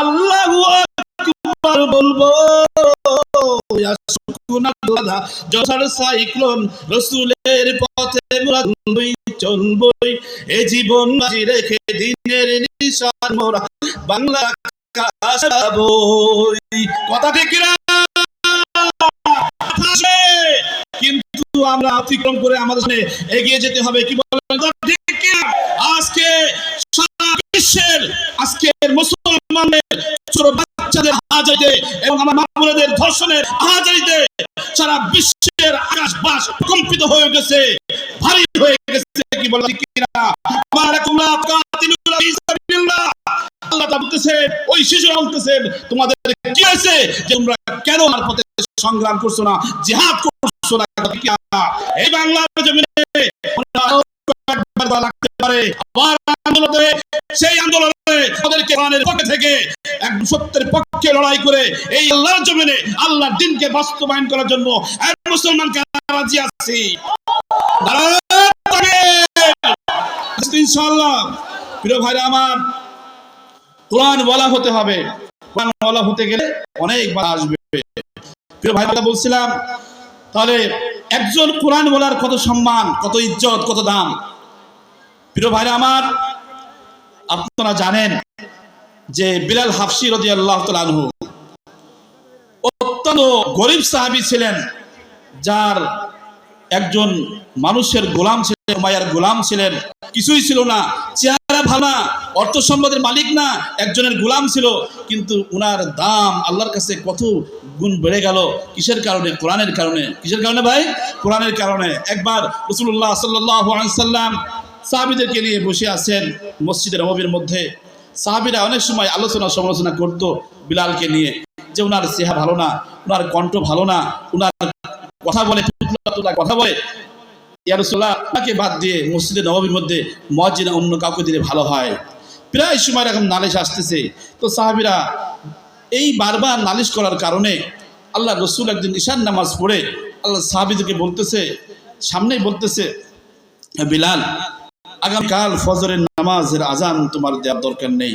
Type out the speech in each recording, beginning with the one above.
আল্লাহু আকবার বলবো, জসার সাইক্লোন রসুলের পথে মোরা চলবই, এ জীবন বাজি রেখে দিনের নিশান মোরা বাংলা কাশাবই। কথা ঠিক কিনা? কিন্তু আমরা অতিক্রম করে আমাদের সামনে এগিয়ে যেতে হবে। কি বলেন? ঠিক কিনা? আজকে সারা বিশ্বের আজকের মুসলমানদের ছোট বাচ্চাদের হাজারিতে এবং আমার মা-বোনেদের ধর্ষণের হাজারিতে সারা বিশ্বের আকাশ বাস কম্পিত হয়ে গেছে, ভারী হয়ে গেছে। কি বলেন? ঠিক কিনা? আল্লাহ বলতেছে, ওই শিশুরা বলতেছেন, তোমাদের কি হয়েছে যে তোমরা কেন আমার পথে সংগ্রাম করছো না, জিহাদ করছো না? এই বাংলার জমিনে লাগতে পারে আবার আন্দোলনে, সেই আন্দোলনে তাদেরকে কোরআনের পক্ষে থেকে একদম সত্যের পক্ষে লড়াই করে এই আল্লাহর জমিনে আল্লাহর দ্বীনকে বাস্তবায়ন করার জন্য মুসলমান রাজি আছি ইনশাআল্লাহ। প্রিয় ভাইরা আমার, কোরআন বলা হতে হবে। কোরআন বলা হতে গেলে অনেক বাধা আসবে। প্রিয় ভাইরা, বলছিলাম তাহলে একজন কোরআন বলার কত সম্মান, কত ইজ্জত, কত দাম। প্রিয় ভাইরা আমার, আপনারা জানেন যে বিলাল হাফসি রাদিয়াল্লাহু তাআলা আনহু অত্যন্ত গরিব সাহাবী ছিলেন, যার একজন মানুষের গোলাম ছিলেন, উমাইয়ার গোলাম ছিলেন, কিছুই ছিল না, চেহারা ভালো না, অর্থ সম্পদের মালিক না, একজনের গোলাম ছিল। কিন্তু উনার দাম আল্লাহর কাছে কত গুণ বেড়ে গেল। কিসের কারণে? কোরআনের কারণে। কিসের কারণে ভাই? কোরআনের কারণে। একবার রাসূলুল্লাহ সাল্লাল্লাহু আলাইহি সাল্লাম সাহাবীদেরকে নিয়ে বসে আছেন মসজিদে নববীর মধ্যে। সাহাবীরা অনেক সময় আলোচনা সমালোচনা করত বিলালকে নিয়ে, যে উনার চেহারা ভালো না, উনার কণ্ঠ ভালো না, উনার কথা বলে কথা বলে, ইয়া রাসূলুল্লাহ তাকে বাদ দিয়ে মসজিদে নববীর মধ্যে মুয়াজ্জিন অন্য কাউকে দিলে ভালো হয়। প্রায় সময় এরকম নালিশ আসতেছে। তো সাহাবীরা এই বারবার নালিশ করার কারণে আল্লাহ রসুল একদিন ঈশার নামাজ পড়ে আল্লাহ সাহাবীদেরকে বলতেছে, সামনেই বলতেছে, বিলাল, আগামীকাল ফজরের নামাজের আজান তোমার দেওয়ার দরকার নেই,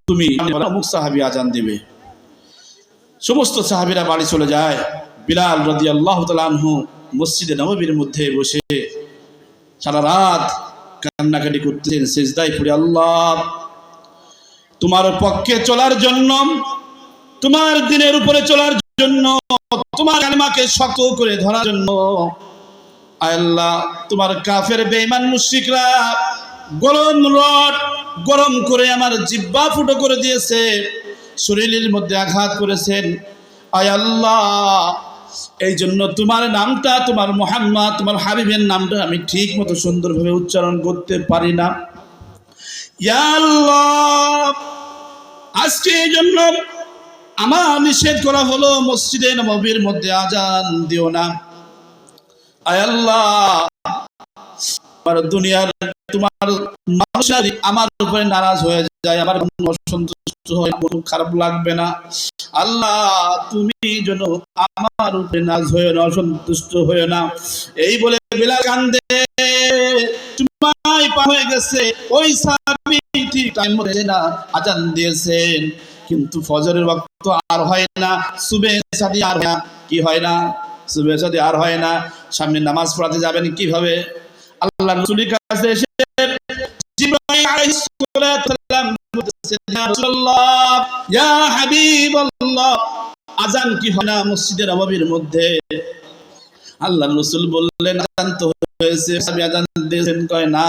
তুমি অমুক সাহাবী আজান দিবে। সমস্ত সাহাবীরা বাড়ি চলে যায়। বিলাল রাদিয়াল্লাহু তাআলা আনহু মসজিদে নববীর মধ্যে বসে সারা রাত কান্নাকাটি করতেছেন, সিজদায় পড়ে, আল্লাহ, তোমার পক্ষে চলার জন্য, তোমার দিনের উপরে চলার জন্য, তোমার কালিমাকে শক্ত করে ধরার জন্য, আল্লাহ, তোমার কাফের বেঈমান মুশরিকরা গরম রড গরম করে আমার জিহ্বা ফুটো করে দিয়েছে, শরীরের মধ্যে আঘাত করেছেন। আয় আল্লাহ, এই জন্য তোমার নামটা, তোমার মুহাম্মদ, তোমার হাবিবের নামটা আমি ঠিক মতো সুন্দরভাবে উচ্চারণ করতে পারি না। ইয়া আল্লাহ, আজকে এই জন্য আমার নিষেধ করা হলো, মসজিদে নববীর মধ্যে আজান দিও না। আয় আল্লাহ, আমার দুনিয়ার তোমার মানুষের আমার উপরে নারাজ হয়ে যায়, আমার অসন্তুষ্ট হয়, খুব খারাপ লাগবে না। আল্লাহ, তুমি যেন আমার উপরে নারাজ হয়ে না, অসন্তুষ্ট হয়ে না। এই বলে বিলাল কান্দে। সময় পার হয়ে গেছে, ওই সাহাবী ঠিক টাইম মতো না আজান দিয়েছেন, কিন্তু ফজরের ওয়াক্ত আর হয় না, সুবহে সাদি আর হয় না। কি হয় না? সুবহে সাদি আর হয় না। সামনে নামাজ পড়াতে যাবেন কিভাবে? আল্লাহ রাসূলের কাছে এসে জিবরাইল আলাইহিস সালাম বলতেছেন, ইয়া রাসূলুল্লাহ, ইয়া হাবিবাল্লাহ, আজান কি হয় না মসজিদে নববীর মধ্যে? আল্লাহ রাসূল বললেন, আজান তো হয়েছে। সাহাবী আজান দিয়েছেন, কয় না,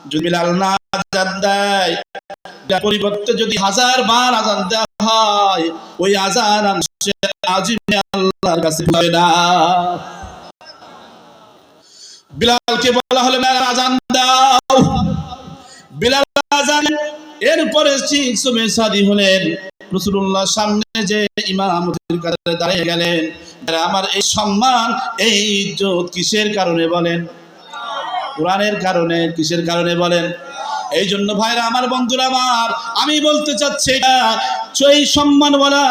যদি বিলাল না আজান দেয়, পরিবর্তে যদি 1000 বার আজান দেওয়া হয়, ওই আজান আজিমে আল্লাহর কাছে হয় না। বিলালকে বলা হলো, আজান দাও। বিলাল আজান, এরপরে ঠিক সুবহে সাদি হলেন। রাসূলুল্লাহ সামনে যে ইমামতির কাতারে দাঁড়িয়ে গেলেন। আমার এই সম্মান, এই ইজ্জত কিসের কারণে বলেন? কোরআনের কারণে। কিসের কারণে বলেন? এই জন্য ভাইরা আমার, বন্ধুরা আমার, আমি বলতে চাচ্ছি, এই সম্মান বলা,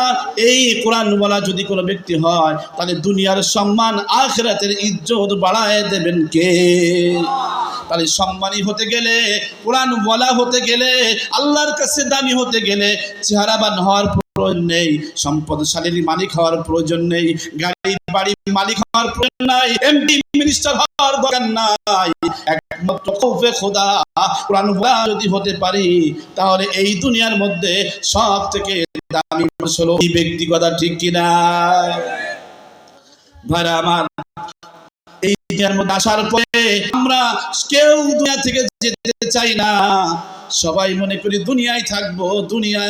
এই কোরআন বলা যদি কোনো ব্যক্তি হয়, তাহলে দুনিয়ার সম্মান, আখিরাতের ইজ্জত বাড়ায় দেবেন কে? তাহলে সম্মানী হতে গেলে, কোরআন বলা হতে গেলে, আল্লাহর কাছে দামি হতে গেলে চেহারাবান হওয়ার প্রয়োজন নেই, সম্পদশালীর মালিক হওয়ার প্রয়োজন নেই, গাড়ি বাড়ি মালিক হওয়ার প্রয়োজন নাই, এমপি মিনিস্টার হওয়ার দরকার নাই। একমাত্র খৌফে খোদা কোরআন বলা যদি হতে পারি, তাহলে এই দুনিয়ার মধ্যে সব থেকে দামি মানুষ হলো এই ব্যক্তি। কথা ঠিক কিনা ভাইরা আমার? এই দুনিয়ার মধ্যে আসার পরে আমরা কেউ দুনিয়া থেকে যেতে চাই না, সবাই মনে করি দুনিয়ায় থাকবো, দুনিয়া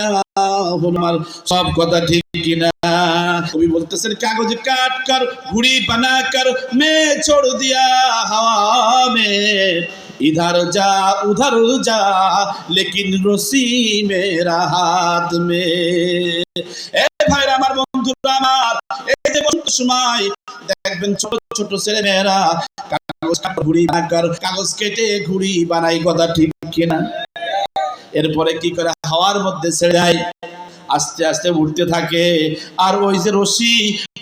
হলো আমার সব। কথা ঠিক কিনা? কবি বলতেছেন, কাগজ কাট কর ঘুড়ি বানা কর মে ছোড় দিয়া হাওয়া মে, इधर जा उधर जा लेकिन रस्सी मेरा हाथ में। এ ভাইরা আমার, বন্ধুরা আমার, এই যে বসন্ত সময় দেখবেন ছোট ছোট ছেলে মেয়েরা কাগজ কাটা ঘুড়ি বানায়, কাগজ কেটে ঘুড়ি বানাই। কথা ঠিক কিনা? এরপরে কি করে? হাওয়ার মধ্যে ছেড়ে দেয়, আস্তে আস্তে উঠতে থাকে। আর ওই যে রশি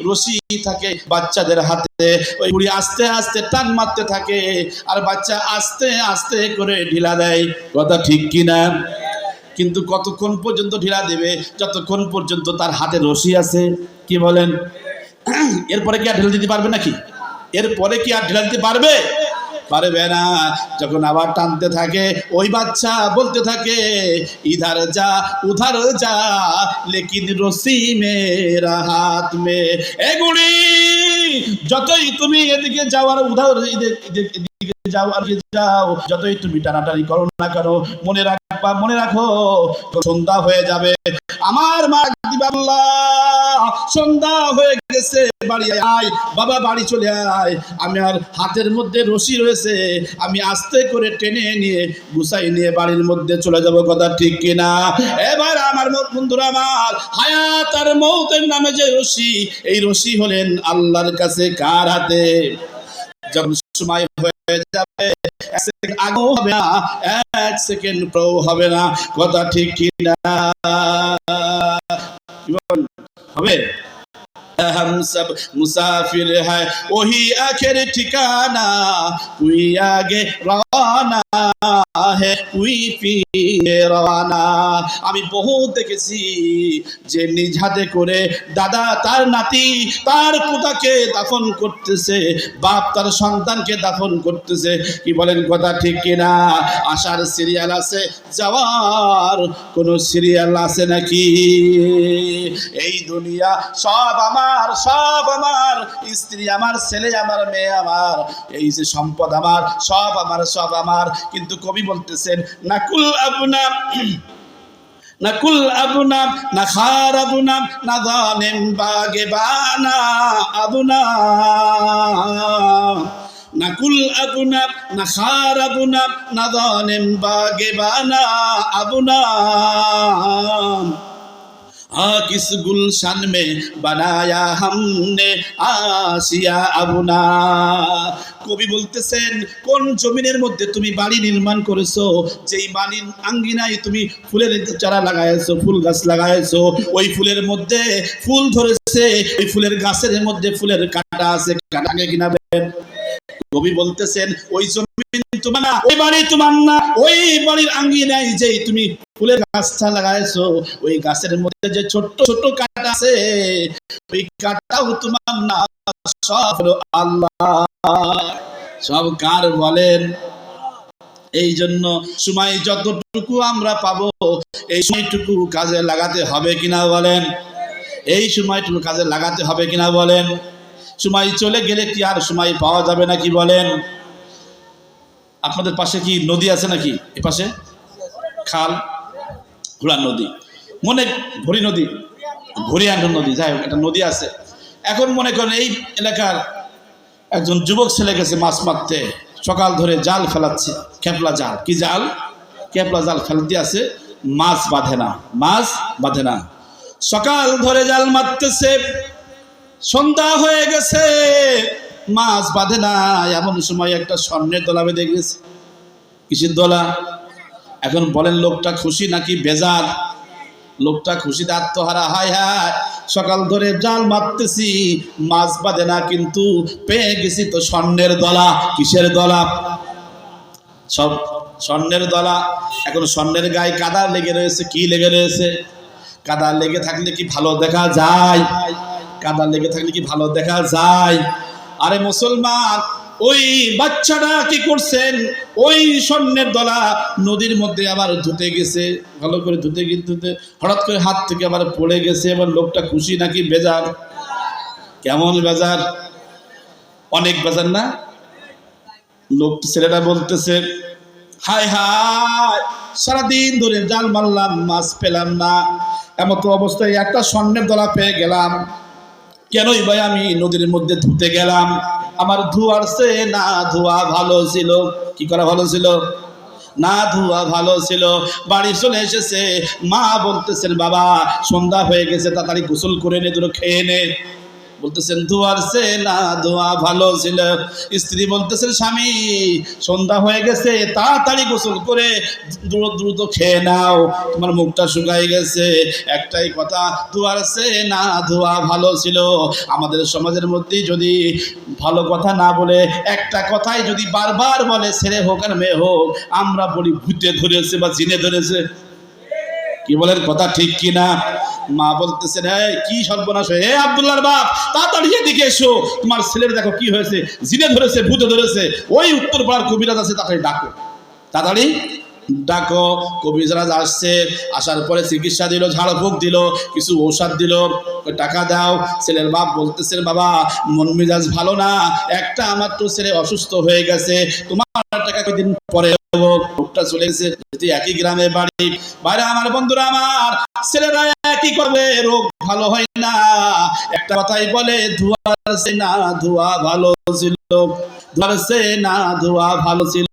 রশি থাকে বাচ্চাদের হাতে, ওই ঘুড়ি আস্তে আস্তে টান মারতে থাকে, আর বাচ্চা আস্তে আস্তে করে ঢিলা দেয়। কথা ঠিক কিনা? কিন্তু কতক্ষণ পর্যন্ত ঢিলা দেবে? যতক্ষণ পর্যন্ত তার হাতে রশি আছে। কি বলেন? এরপরে কি আর ঢিলা দিতে পারবে নাকি? এরপরে কি আর ঢিলা দিতে পারবে? পারবে না। যখন আবার টানতে থাকে, ওই বাচ্চা বলতে থাকে, ইধার যা উধার যা লেকিন রসি মেরা হাত মে। এ গুড়ি, যতই তুমি এদিকে যাও আর উধার এদিকে যাও আর যাও, যতই তুমি টানাটানি করো না করো, মনে রাখবা, মনে রাখো, সন্ধ্যা হয়ে যাবে। আমার মা দিবা, সন্ধ্যা হয়ে গেছে, বাড়ি আয় বাবা, বাড়ি চলে আয়। আমি আর হাতের মধ্যে রশি রয়েছে, আমি আস্তে করে টেনে নিয়ে গুছাই নিয়ে বাড়ির মধ্যে চলে যাব। কথা ঠিক কিনা? এবার আমার বন্ধুরা আমার, হায়াত আর মৌতের নামে যে রশি, এই রশি হলেন আল্লাহর কাছে কার হাতে? যখন সময় হয়ে যাবে, এক সেকেন্ড আগেও হবে না, এক সেকেন্ড পরেও হবে না। কথা ঠিক কিনা? হবে? हम सब मुसाफिर है, वही आखिर ठिकाना, कोई आगे रवाना है, कोई पीछे रवाना। আমি বহু দেখেছি যে নিজ হাতে করে দাদা তার নাতি তার পোতাকে দাফন করতেছে, বাপ তার সন্তানকে দাফন করতেছে। কি বলেন? কথা ঠিক কিনা? আসার সিরিয়াল আছে, যাওয়ার কোন সিরিয়াল আছে নাকি? এই দুনিয়া সব আমার, সব আমার, স্ত্রী আমার, ছেলে আমার, মেয়ে আমার, এই যে সম্পদ আমার, সব আমার, সব আমার। কিন্তু কবি বলতেছেন, নাকুল আবনাম নাকুল আবনাম না খার আবনাম না জানেম বাগে বানা আবনাম, নাকুল আবনাম না খার আবনাম না জানেম বাগে বানা আবনাম, किस गुलशन में बनाया हमने आसिया अबुना। কবি বলতেছেন, কোন জমিনের মধ্যে তুমি বাড়ি নির্মাণ করেছো, যেই বাড়ির আঙ্গিনায় তুমি ফুলের চারা লাগাইছো, ফুল গাছ লাগাইছো, ওই ফুলের মধ্যে ফুল ধরেছে, ওই ফুলের গাছের মধ্যে ফুলের কাঁটা আছে, কাঁটা আগে কিনা? কবি বলতেছেন, ওই জমিন তোমার না, ওই বাড়ি তোমার না, ওই বাড়ির আঙ্গিনায় যে তুমি ফুলের গাছটা লাগাইছো, ওই গাছের মধ্যে যে ছোট ছোট কাঁটা আছে, ওই কাঁটাও তোমার না, সব হলো আল্লাহ। সব কার বলেন? এই জন্য সময় যতটুকু আমরা পাবো, এই সময়টুকু কাজে লাগাতে হবে কিনা বলেন? এই সময়টুকু কাজে লাগাতে হবে কিনা বলেন? সময় চলে গেলে কি আর সময় পাওয়া যাবে নাকি বলেন? আপনাদের পাশে কি নদী আছে নাকি? এ পাশে খাল, ঘোড়া নদী, মনে ভরি নদী, ঘড়িয়ান্ডন নদী, যাই হোক একটা নদী আছে। এখন মনে করেন এই এলাকার একজন যুবক ছেলে গেছে মাছ মারতে, সকাল ধরে জাল ফেলাচ্ছে, খেপলা জাল। কি জাল? খেপলা জাল ফেলতে আছে, মাছ বাঁধে না, মাছ বাঁধে না। সকাল ধরে জাল মারতেছে, সন্ধ্যা হয়ে গেছে, মাছ বাঁধে না। এমন সময় একটা স্বর্ণের দোলা বেঁধে গেছে। কিসের দোলা? এখন বলেন, লোকটা খুশি নাকি বেজার? লোকটা খুশিতে আত্মহারা। হায় হায়, সকাল ধরে জাল মারতেছি, মাছ বাঁধে না, কিন্তু পেয়ে গেছি তো স্বর্ণের দলা। কিসের দলা? সব স্বর্ণের দলা। এখন স্বর্ণের গায়ে কাদা লেগে রয়েছে। কি লেগে রয়েছে? কাদা লেগে থাকলে কি ভালো দেখা যায়? কাদা লেগে থাকলে কি ভালো দেখা যায়? আরে মুসলমান, ওই বাচ্চাটা কি করছেন? ওই স্বর্ণের দলা নদীর মধ্যে আবার ধুতে গেছে। ভালো করে ধুতে ধুতে হঠাৎ করে হাত থেকে আবার পড়ে গেছে। এবার লোকটা খুশি নাকি বেজার? কেমন বেজার? অনেক বেজার না? লোক ছেলেটা বলতেছে, হায় হায়, সারাদিন ধরে জাল মারলাম, মাছ পেলাম না, এমন তো অবস্থায় একটা স্বর্ণের দলা পেয়ে গেলাম। কেনই ভাই আমি নদীর মধ্যে ধুতে গেলাম? আমার ধোয়ার চেয়ে না ধোয়া ভালো ছিল। কি করা ভালো ছিল? না ধোয়া ভালো ছিল। বাড়ি চলে এসেছে, মা বলতেছেন, বাবা সন্ধ্যা হয়ে গেছে, তাড়াতাড়ি গোসল করে নে, দুটো খেয়ে নে। বলতেছেন ধোয়ার চেয়ে না ধোয়া ভালো ছিল। স্ত্রী বলতেছেন, স্বামী সন্ধ্যা হয়ে গেছে, তাড়াতাড়ি গোসল করে দ্রুত দ্রুত খেয়ে নাও, তোমার মুখটা শুকাই গেছে। একটাই কথা, ধোয়ার চেয়ে না ধোয়া ভালো ছিল। আমাদের সমাজের মধ্যে যদি ভালো কথা না বলে একটা কথাই যদি বারবার বলে, ছেলে হোক আর মেয়ে হোক, আমরা বলি ভূতে ধরেছে বা জিনে ধরেছে। কি বলেন, কথা ঠিক কিনা? মা বলতেছেন, এই কি সর্বনাশ! হে আব্দুল্লাহর বাপ, তাড়াতাড়ি এদিকে এসো, তোমার ছেলের দেখো কি হয়েছে, জিনে ধরেছে, ভূতে ধরেছে। ওই উত্তর পাড়ার কবিরাজ আছে, তাড়াতাড়ি ডাকো, তাড়াতাড়ি ডাকো। কবিরাজ আসছে, আসার পরে চিকিৎসা দিল, ঝাড়ফুঁক দিল, কিছু ঔষধ দিল, টাকা দাও। ছেলের বাপ বলতেছেন, বাবা মন মেজাজ ভালো না, একটা আমার তো ছেলে অসুস্থ হয়ে গেছে, তোমার টাকা কদিন পরে লোকটা চলে গেছে। একই গ্রামে বাড়ি। বাইরে আমার বন্ধুরা, আমার ছেলেরা একই করবে, রোগ ভালো হয় না। একটা কথাই বলে, ধোয়ার সে না ধোয়া ভালো ছিল, ধোয়ার সে না ধোয়া ভালো ছিল।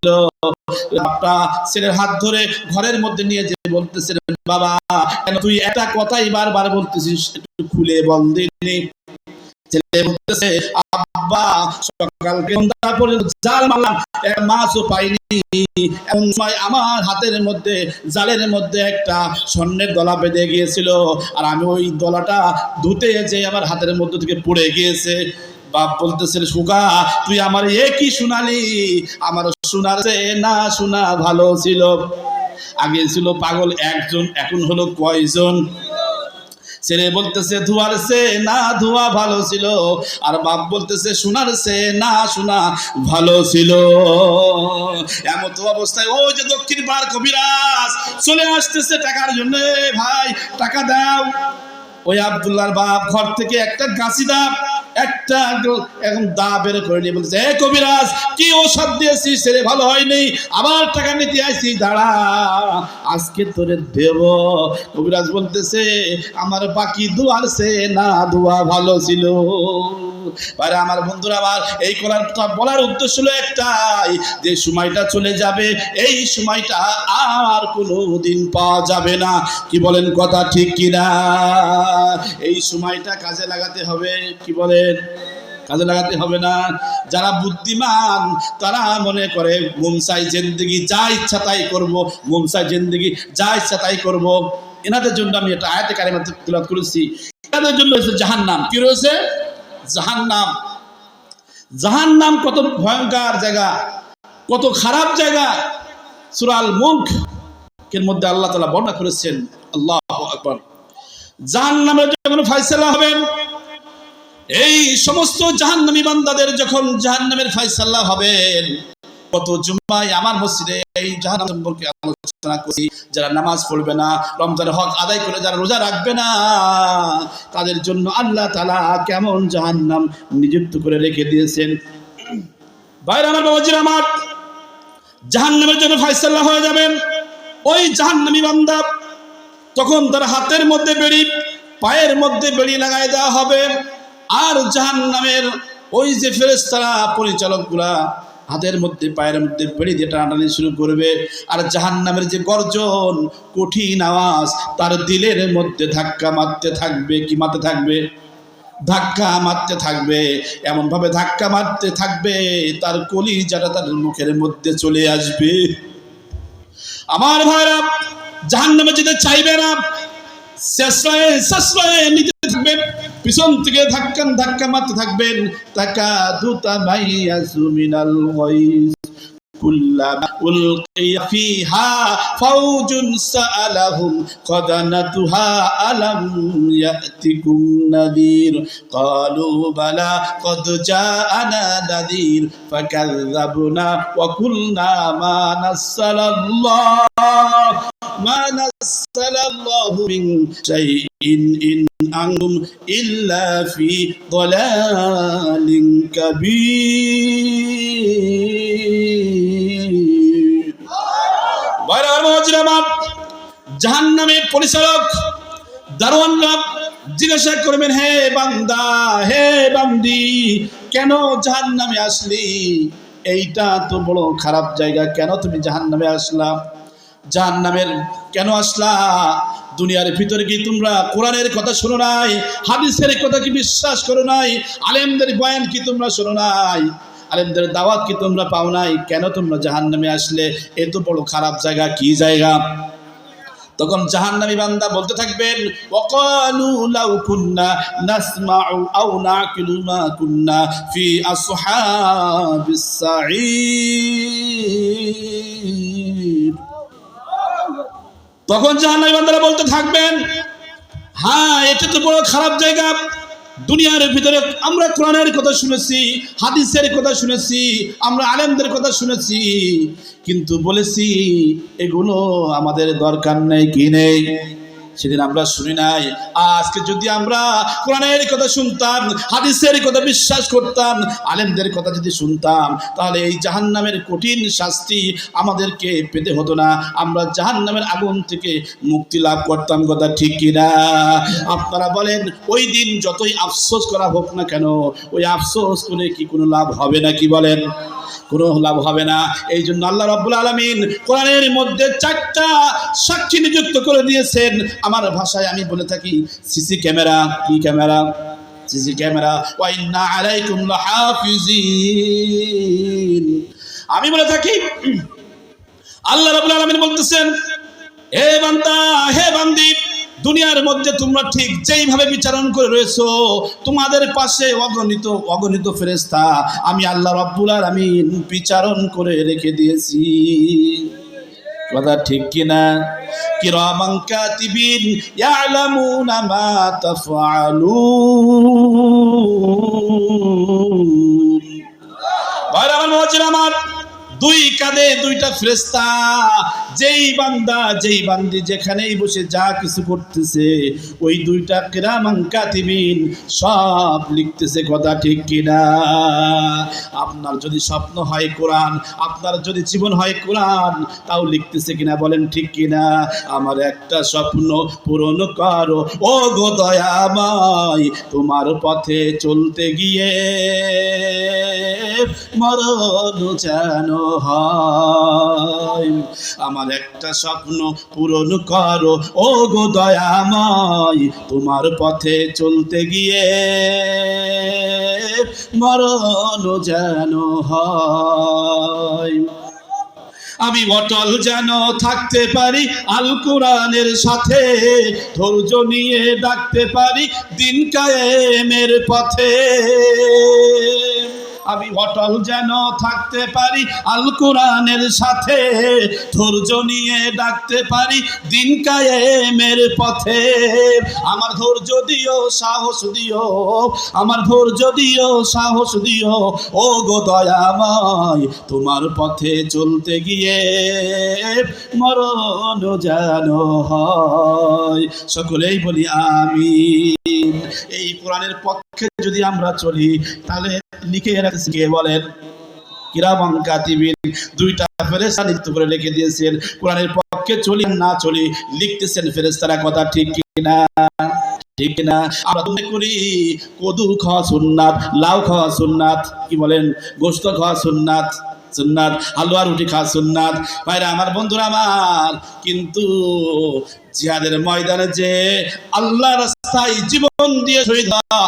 বাপটা ছেলের হাত ধরে ঘরের মধ্যে নিয়ে যে বলতেছেন, বাবা কেন তুই একটা কথাই বারবার বলতেছিস, একটু খুলে বল দিনি। ছেলে বলতেছে, আব্বা সকালকে সন্ধ্যা পর্যন্ত জাল মারলাম, এক মাছও পাইনি। এমন সময় আমার হাতের মধ্যে, জালের মধ্যে একটা স্বর্ণের দলা বেঁধে গিয়েছিল, আর আমি ওই দলাটা ধুতে যে আমার হাতের মধ্যে থেকে পড়ে গিয়েছে। বাপ বলতেছেন, সুগা তুই আমার এ কি শুনালি? আমার শোনার চেয়ে না শোনা ভালো ছিল। আগে ছিল পাগল একজন, এখন হলো কয়জন? ছেলে বলতেছে, ধোয়ার সে না ধোয়া ভালো ছিল, আর বাপ বলতেছে, শোনার সে না শোনা ভালো ছিল। এমন তো অবস্থায় ওই যে দক্ষিণ পাড়ার কবিরাজ চলে আসতেছে টাকার জন্য। ভাই টাকা দাও। ওই আব্দুল্লাহর বাপ ঘর থেকে একটা গাছি দা, একটা এখন দা বের করে নিয়ে বলছে, এ কবিরাজ কি ওষুধ দিয়েছিস, ছেলে ভালো হয়নি, আবার টাকা নিতে আসছি, দাঁড়া আজকে তোরে দেব। কবিরাজ বলতেছে, আমার বাকি দুয়ার সে না দুয়া ভালো ছিল। আরে আমার বন্ধুরা, আমার এই বলার উদ্দেশ্য হলো একটাই, যে সময়টা চলে যাবে, এই সময়টা আর কোনো দিন পাওয়া যাবে না। কি বলেন, কথা ঠিক কিনা? এই সময়টা কাজে লাগাতে হবে। কি বলেন, কাজে লাগাতে হবে না? যারা বুদ্ধিমান তারা মনে করে মুমসাই জিন্দেগি যা ইচ্ছা তাই করবো, মুমসাই জিন্দেগি যা ইচ্ছা তাই করবো। এনাদের জন্য আমি একটা আয়াতে কারিমা তিলাওয়াত করেছি। এনাদের জন্য রয়েছে জাহান্নাম। কি রয়েছে? জাহান্নাম। জাহান্নাম কত ভয়ঙ্কর জায়গা, কত খারাপ জায়গা। সূরা আল মুলক এর মধ্যে আল্লাহ তাআলা বর্ণনা করেছেন। আল্লাহু আকবার। জাহান্নামের যখন ফয়সালা হবে, এই সমস্ত জাহান্নামী বান্দাদের যখন জাহান্নামের ফয়সালা হবে, কত জুম্মায় আমার মসজিদে এই জাহান্নাম সম্পর্কে আলোচনা করি। যারা নামাজ পড়বে না, রমজানের হক আদায় করে যারা রোজা রাখবে না, তাদের জন্য আল্লাহ তাআলা কেমন জাহান্নাম নিযুক্ত করে রেখে দিয়েছেন। ভাইরা আমার, বাবাজিরা আমার, জাহান্নামের জন্য ফয়সালা হয়ে যাবেন। ওই জাহান্নামী বান্দা তখন তার হাতের মধ্যে বেড়ি, পায়ের মধ্যে বেড়ি লাগাই দেওয়া হবে। আর জাহান্নামের ওই যে ফেরেশতারা, পরিচালকগুলা হাতের মধ্যে পায়ের মধ্যে বেড়ি দিয়ে টানাটানি শুরু করবে। আর জাহান্নামের যে গর্জন, কঠিন আওয়াজ তার দিলের মধ্যে ধাক্কা মারতে থাকবে। কি মারতে থাকবে? ধাক্কা মারতে থাকবে। এমন ভাবে ধাক্কা মারতে থাকবে, তার কলিজাটা তার মুখের মধ্যে চলে আসবে। আমার ভাইরা, জাহান্নামে যেতে চাইবে না, শেষরায় নিতে থাকবেন, পিছন থেকে ধাক্কা মারতে থাকবেন। তাকা দুতা মাইয়াসু মিনাল গায়স, কুল্লামা উলকিয়া ফিহা ফাওজুন সাআলাহুম খাদানাতুহা আলাম ইয়াতিকুম নাযীর ক্বালু বালা قد جاءنا نذير فكذبنا وقلنا ما نزل الله من شيء إن أنتم إلا في ضلال كبير বাইরে মুজরিমান জাহান্নামের পরিচালক দারোয়ানরা জিজ্ঞাসা করবেন, হে বান্দা, হে বান্দি, কেন জাহান্নামে আসলি? এইটা তো বড় খারাপ জায়গা, কেন তুমি জাহান্নামে আসলা? জাহান্নামের কেন আসলা? দুনিয়ার ভিতরে কি তোমরা কোরআনের কথা শোনো নাই? হাদিসের কথা কি বিশ্বাস করো নাই? আলেমদের বয়ান কি তোমরা শোনো নাই? আলেমদের দাওয়াত কি তোমরা পাও নাই? কেন তোমরা জাহান্নামে আসলে? এত বড় খারাপ জায়গা কি জায়গা? তখন জাহান্নামী বান্দা বলতে থাকবেন, ওয়াকালু লাউ কুন্না নাসমাউ আও নাকিলু মা কুন্না ফি আসহাবিস সাঈর। তখন জাহান্নামী বান্দারা বলতে থাকবেন, হ্যাঁ, এটা তো বড় খারাপ জায়গা। দুনিয়ার ভিতরে আমরা কোরআনের কথা শুনেছি, হাদিসের কথা শুনেছি, আমরা আলেমদের কথা শুনেছি, কিন্তু বলেছি এগুলো আমাদের দরকার নেই কি নেই? সেদিন আমরা শুনি নাই। আজকে যদি আমরা কোরআনের কথা শুনতাম, হাদিসের কথা বিশ্বাস করতাম, আলেমদের কথা যদি শুনতাম, তাহলে এই জাহান্নামের কঠিন শাস্তি আমাদেরকে পেতে হতো না, আমরা জাহান্নামের আগুন থেকে মুক্তি লাভ করতাম। কথা ঠিক কিনা? আপনারা বলেন, ওই দিন যতই আফসোস করা হোক না কেন, ওই আফসোস করে কি কোনো লাভ হবে না? কি বলেন? কোনো লাভ হবে না। এই জন্য আল্লাহ রাব্বুল আলামিন কোরআনের মধ্যে 4টা সাক্ষী নিযুক্ত করে দিয়েছেন। আমার ভাষায় আমি বলে থাকি সিসি ক্যামেরা। কি ক্যামেরা? CC camera. ওয়া ইন্না আলাইকুম লাহাফিজিন। আমি বলে থাকি আল্লাহ রাব্বুল আলামিন বলতেছেন, হে বান্দা, হে বান্দি, দুনিয়ার মধ্যে তোমরা ঠিক যেইভাবে বিচারণ করে রয়েছো, তোমাদের পাশে অগণিত ফেরেশতা আমি আল্লাহ রাব্বুল আলামিন বিচারণ করে রেখে দিয়েছি। কথা ঠিক কিনা? কিরামান কাতিবিন ইয়ালামুনা মা তাফআলুন। বাইরে আমার দুই কাঁধে 2টা ফেরেশতা, যেই বান্দা যেই বান্দি যেখানেই বসে যা কিছু করতেছে, ওই 2টা কিরামান কাতিবিন সব লিখতেছে। কথা ঠিক কিনা? আপনার যদি স্বপ্ন হয় কোরআন, আপনার যদি জীবন হয় কোরআন, তাও লিখতেছে কিনা? বলেন ঠিক কিনা? আমার একটা স্বপ্ন পূরণ করো ও গো দয়াময়, তোমার পথে চলতে গিয়ে মরণ যেন হয়। আমার একটা স্বপ্ন পূরণ করো ও গো দয়াময়, তোমার পথে চলতে গিয়ে মরণ যেন হয়। আমি অটল যেন থাকতে পারি আল কোরআনের সাথে, ধৈর্য নিয়ে ডাকতে পারি দিন কায়েমের পথে। আমি অটল যেন থাকতে পারি আল কোরআনের সাথে, ধৈর্য নিয়ে ডাকতে পারি দিন কায়েমের পথে। আমার ধৈর্য দিও, সাহস দিও, আমার ধৈর্য দিও, সাহস দিও ও গো দয়াময়, তোমার পথে চলতে গিয়ে মরণ যেন হয়। সকলেই বলি আমিন। এই কোরআনের পক্ষে যদি আমরা চলি, তাহলে লিখে রাখছি কে বলেন? কিরামান কাতিবিন, 2টা ফেরেশতা নিযুক্ত করে লিখে দিয়েছেন। কোরআনের পক্ষে চলি না চলি লিখতেছেন ফেরেশতারা। কথা ঠিক কিনা? ঠিক না? আমরা মনে করি কদু খাওয়া সুন্নাত, লাউ খাওয়া সুন্নাত, কি বলেন, গোশত খাওয়া সুন্নাত, সুন্নাত, হালুয়া রুটি খাওয়া সুন্নাত। ভাইরা আমার, বন্ধুরা আমার, কিন্তু জিহাদের ময়দানে যে আল্লাহর রাস্তায় জীবন দিয়ে শহীদ হওয়া,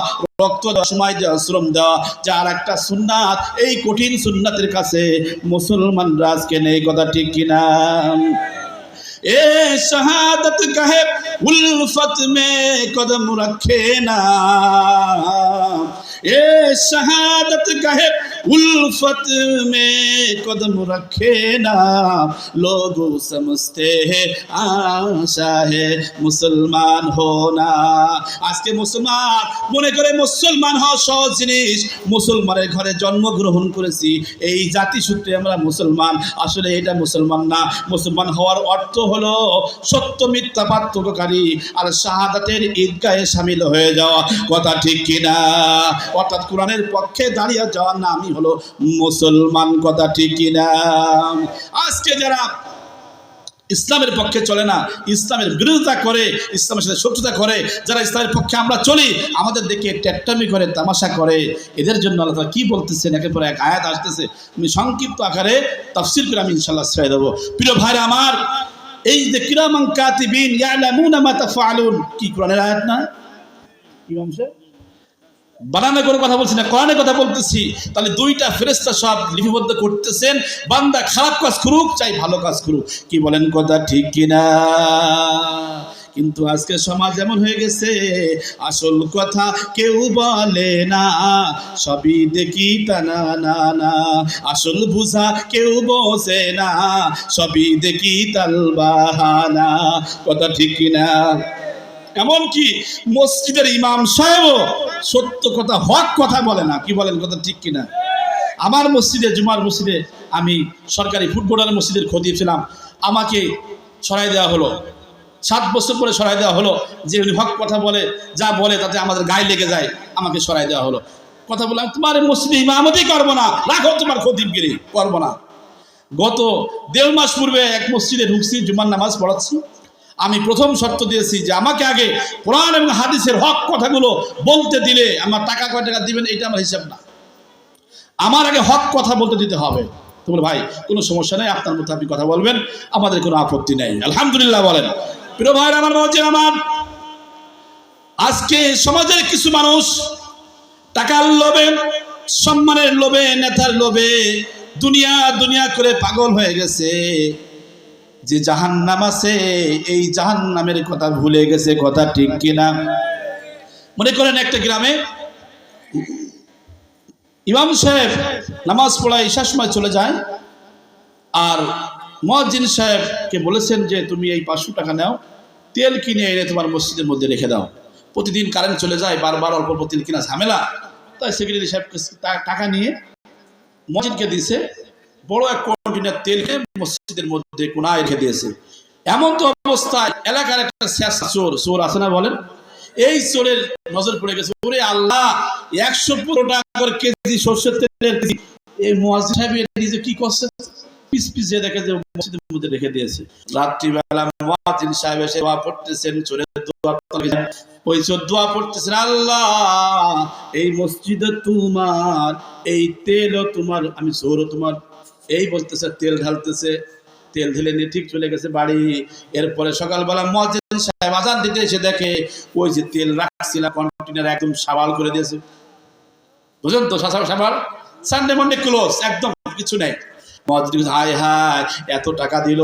রক্ত দেওয়া, সময় দেওয়া, শ্রম দেওয়া, যার একটা সুন্নাত, এই কঠিন সুন্নাতের কাছে মুসলমানরা আজকে নেই। কথা ঠিক কিনা? ए शहादत कहे उल्फत में कदम रखे ना, ए शहादत कहे उल्फत में कदम रखे ना लोगों समझते हैं आशा है मुसलमान होना। আজকে মুসলমান মনে করে মুসলমান হওয়া সহজ জিনিস, মুসলমানের ঘরে জন্মগ্রহণ করেছি, এই জাতিসূত্রে আমরা মুসলমান। আসলে এটা মুসলমান না। মুসলমান হওয়ার অর্থ হলো সত্য মিথ্যা পার্থক্যকারী আর শাহাদাতের ঈদগাহে শামিল হয়ে যাওয়া। কথা ঠিক কিনা? অর্থাৎ কোরআনের পক্ষে দাঁড়িয়ে যাওয়ার নামই হলো মুসলমান। কথা ঠিক কিনা? আজকে যারা ইসলামের পক্ষে চলে না, ইসলামের বিরোধিতা করে, ইসলামের সাথে শত্রুতা করে, যারা ইসলামের পক্ষে আমরা চলি, আমাদের দেখে ট্যাট্টামি করে, তামাশা করে, এদের জন্য আল্লাহ তাআলা কি বলতেছেন একের পর এক আয়াত আসতেছে। আমি সংক্ষিপ্ত আকারে তাফসীর করে আমি ইনশাআল্লাহ ছেড়ে দেবো। প্রিয় ভাইরা আমার, এই যে কিরামান কাতিবিন ইয়ালামুনা মা তাফআলুন, কি কোরআনের আয়াত না? কি অংশ? বানানো করে কথা বলছি না, কোরআনের কথা বলতেছি। তাহলে দুইটা ফেরেশতা সব লিপিবদ্ধ করতেছেন, বান্দা খারাপ কাজ করুক চাই ভালো কাজ করুক। কি বলেন? কথা ঠিক কিনা? কিন্তু আজকে সমাজ এমন হয়ে গেছে, আসল কথা কেউ বলে না, সবই দেখি টানা না না, আসল বুঝা কেউ বোঝে না, সবই দেখি তাল বাহানা। কথা ঠিক কিনা? এমনকি মসজিদের ইমাম সাহেব সত্য কথা, হক কথা বলে না। কি বলেন? কথা ঠিক কিনা? আমার মসজিদে, জুমার মসজিদে, আমি সরকারি ফুটবলার মসজিদের খতিব ছিলাম, আমাকে সরাই দেওয়া হলো। 7 বছর পরে সরাই দেওয়া হলো, যে উনি হক কথা বলে, যা বলে তাতে আমাদের গায়ে লেগে যায়, আমাকে সরাই দেওয়া হলো। কথা বললাম, তোমার মসজিদে ইমামতি করবো না, রাখো তোমার খতিবগিরি, করবো না। গত 1.5 মাস পূর্বে এক মসজিদে ঢুকছি, জুমার নামাজ পড়াচ্ছি। আমি প্রথম শর্ত দিয়েছি যে আমাকে আগে কোরআন এবং হাদিসের হক কথাগুলো বলতে দিলে, আমার টাকা কয় টাকা দিবেন এটা আমার হিসাব না, আমার আগে হক কথা বলতে দিতে হবে। তো বলে, ভাই কোনো সমস্যা নেই, আপনার মতো আপনি কথা বলবেন, আমাদের কোনো আপত্তি নেই, আলহামদুলিল্লাহ বলেন। প্রিয় ভাইরা আমার, বলছেন আমার, আজকে সমাজের কিছু মানুষ টাকার লোভে, সম্মানের লোভে, নেতার লোভে দুনিয়া দুনিয়া করে পাগল হয়ে গেছে। যে জাহান্নাম আছে, এই জাহান্নামের কথা ভুলে গেছে। কথা ঠিক কিনা? মনে করেন একটা গ্রামে ইমাম সাহেব নামাজ পড়ায় ঈশার সময় চলে যায়, আর মুয়াজ্জিন সাহেবকে বলেছেন যে তুমি এই 500 টাকা নাও, তেল কিনে এনে তোমার মসজিদের মধ্যে রেখে দাও। প্রতিদিন কারেন্ট চলে যায়, বারবার অল্প অল্প তেল কিনা ঝামেলা। তাই সেক্রেটারি সাহেবকে টাকা নিয়ে মুয়াজ্জিনকে দিয়েছে, বড় এক কন্টেনার তেলকে মসজিদের মধ্যে কোনায় রেখে দিয়েছে। এমন তো অবস্থায় এলাকার একটা চোর আছে না বলেন, এই চোরের নজর পড়ে গেছে। ওরে আল্লাহ, 115 টাকা করে কেজি সরষের তেলের কেজি। এই মুয়াজ্জিন সাহেব নিজে কি করছে, পিস পিস যে দেখে যে মসজিদের মধ্যে রেখে দিয়েছে। রাত্রিবেলা মুয়াজ্জিন সাহেব এসে দোয়া পড়তেছেন, চোরের দোয়া, ওই চোর দোয়া পড়তেছেন, আল্লাহ এই মসজিদ তোমার, এই তেলও তোমার, আমি চোরও তোমার। এই বলতেছে, তেল ঢালতেছে, তেল ঢেলে নিয়ে ঠিক চলে গেছে বাড়ি। এরপরে সকালবেলা মুয়াজ্জিন সাহেব আযান দিতে এসে দেখে ওই যে তেল রাখছিলাম কন্টেনার একদম সাবাল করে দিয়েছে। বুঝলেন তো? সাবাল, সানডে মন্ডে ক্লোজ, একদম কিছু নেই। মুয়াজ্জিন, হায় হায়, এত টাকা দিল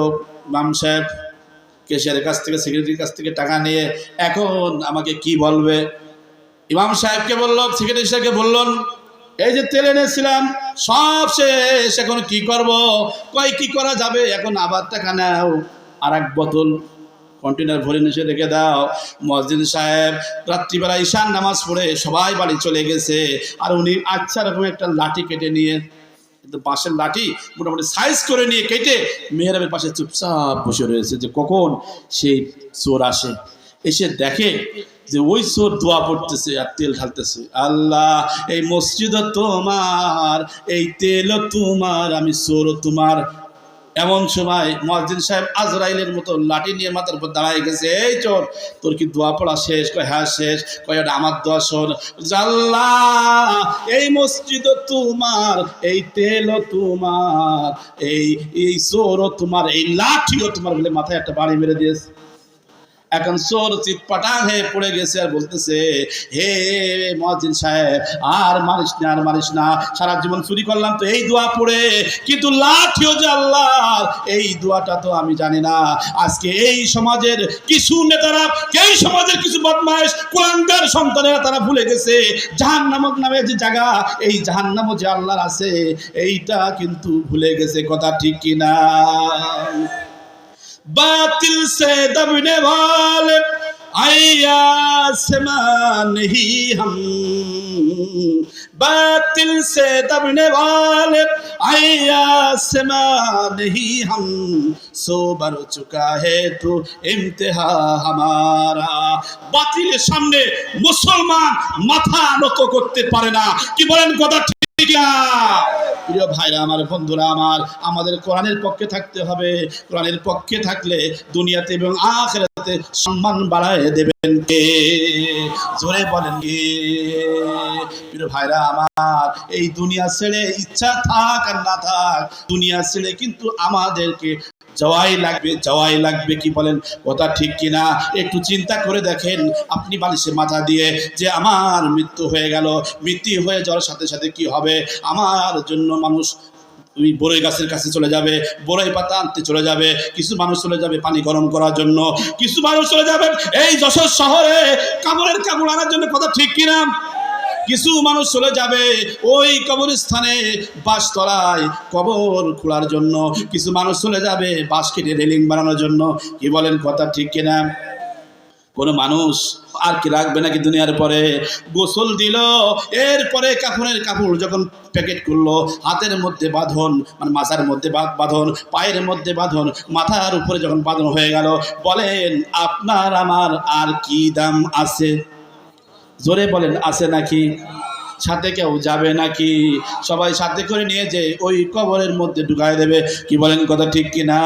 ইমাম সাহেব, ক্যাশিয়ারের কাছ থেকে, সেক্রেটারির কাছ থেকে টাকা নিয়ে, এখন আমাকে কি বলবে? ইমাম সাহেবকে বলল, সেক্রেটারি সাহেবকে বললেন, এই যে তেল এনেছিলাম সব শেষ, এখন কি করব? কয় কি করা যাবে, এখন আবার টাকা নাও, আর এক বোতল কন্টেনার ভরে নিয়ে রেখে দাও। মুয়াজ্জিন সাহেব রাত্রিবেলা ঈশার নামাজ পড়ে সবাই বাড়ি চলে গেছে, আর উনি আচ্ছা রকম একটা লাঠি কেটে নিয়ে, বাঁশের লাঠি মোটামুটি সাইজ করে নিয়ে কেটে মেহরাবের পাশে চুপচাপ বসে রয়েছে, যে কখন সেই চোর আসে। এসে দেখে যে ওই চোর দোয়া পড়তেছে আর তেল ঢালতেছে, আল্লাহ এই মসজিদ তোমার, এই তেল তোমার, আমি চোরও তোমার। এমন সময় মুয়াজ্জিন সাহেব আজরাইলের মতো লাঠি নিয়ে মাথার উপর দাঁড়ায় গেছে, এই চোর তোর কি দোয়া পড়া শেষ? কয় হ্যাঁ শেষ। কয় এটা আমার দোয়া শোন, আল্লাহ এই মসজিদ তোমার, এই তেলও তোমার, এই চোরও তোমার, এই লাঠিও তোমার বলে মাথায় একটা বাড়ি মেরে দিয়েছে। এখন চোর চিৎপাটাং হয়ে পড়ে গেছে আর বলতেছে, হে মুয়াজ্জিন সাহেব, আর মারিস না, আর মারিস না, সারা জীবন চুরি করলাম তো এই দোয়া পড়ে, কিন্তু লাঠিও যে আল্লাহর, এই দোয়াটা তো আমি জানি না। আজকে এই সমাজের কিছু নেতারা, এই সমাজের কিছু বদমাইশ কুলাঙ্গার সন্তানেরা তারা ভুলে গেছে জাহান্নাম নামে যে জায়গা, এই জাহান্নাম যে আল্লাহর আছে, এইটা কিন্তু ভুলে গেছে। কথা ঠিক কিনা? बातिल से दबने वाले आया समान ही हम, बातिल से दबने वाले आया समान ही हम, सो बर चुका है तो इम्तिहा हमारा। বাতিলের সামনে মুসলমান মাথা নত করতে পারে না। কি বলেন? কথা ঠিক না? প্রিয় ভাইরা আমার, বন্ধুরা আমার, আমাদের কোরআনের পক্ষে থাকতে হবে। কোরআনের পক্ষে থাকলে দুনিয়াতে এবং আখিরাতে সম্মান বাড়ায় দেবেন কে? জোরে বলেন কে? প্রিয় ভাইরা আমার, এই দুনিয়া ছেড়ে ইচ্ছা থাক আর না থাক, দুনিয়া ছেড়ে কিন্তু আমাদেরকে যাওয়াই লাগবে, যাওয়াই লাগবে। কি বলেন? কথা ঠিক কিনা? একটু চিন্তা করে দেখেন, আপনি বালিশে মাথা দিয়ে যে আমার মৃত্যু হয়ে গেল, মৃত্যু হয়ে যাওয়ার সাথে সাথে কি হবে? আমার জন্য মানুষ ওই বড়ই গাছের কাছে চলে যাবে, বড়ই পাতা আনতে চলে যাবে, কিছু মানুষ চলে যাবে পানি গরম করার জন্য, কিছু মানুষ চলে যাবে এই যশোর শহরে কাপড়ের কাপড় আনার জন্য। কথা ঠিক কিনা? কিছু মানুষ চলে যাবে ওই কবরস্থানে বাঁশতলায় কবর খোলার জন্য, কিছু মানুষ চলে যাবে বাঁশ কেটে রেলিং বানানোর জন্য। কি বলেন? কথা ঠিক কিনা? কোনো মানুষ আর কি রাখবে নাকি দুনিয়ার পরে? গোসল দিল, এরপরে কাফনের কাপড় যখন প্যাকেট করলো, হাতের মধ্যে বাঁধন, মানে মাথার মধ্যে বাঁধন, পায়ের মধ্যে বাঁধন, মাথার উপরে যখন বাঁধন হয়ে গেল, বলেন আপনার আমার আর কি দাম আছে? জোরে বলেন, আছে নাকি? সাথে কেউ যাবে নাকি? সবাই সাথে করে নিয়ে যে ওই কবরের মধ্যে ঢুকায় দেবে। কি বলেন? কথা ঠিক কিনা?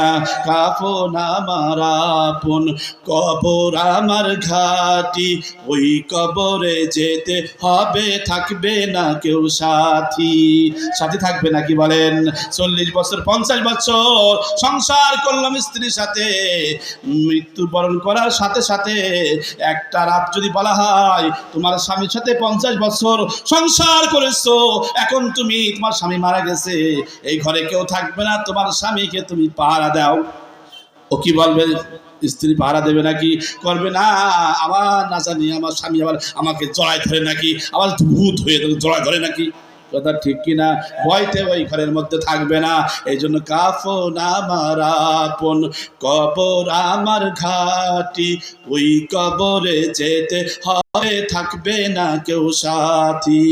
কাফন আমার আপন, কবর আমার ঘাটি, ওই কবরে যেতে হবে, থাকবে না কেউ সাথী। সাথী থাকবে নাকি বলেন? 40 বছর 50 বছর সংসার করলাম স্ত্রীর সাথে, মৃত্যুবরণ করার সাথে সাথে একটা রাত যদি বলা হয় তোমার স্বামীর সাথে 50 বছর সংসার করেছো, এখন তুমি, তোমার স্বামী মারা গেছে, এই ঘরে কেউ থাকবে না, তোমার স্বামীকে তুমি পাহারা দাও, ও কি বলবে? স্ত্রী পাহারা দেবে নাকি? করবে না। আমার না জানি আমার স্বামী আবার আমাকে জড়ায় ধরে নাকি, আবার ভূত হয়ে জড়ায় ধরে নাকি। কথা ঠিক কিনা? ভয়তে ওই ঘরের মধ্যে থাকবে না। এই জন্য কাফন আমার আপন, কবর আমার ঘাটি, ওই কবরে যেতে হবে, থাকবে না কেউ সাথী।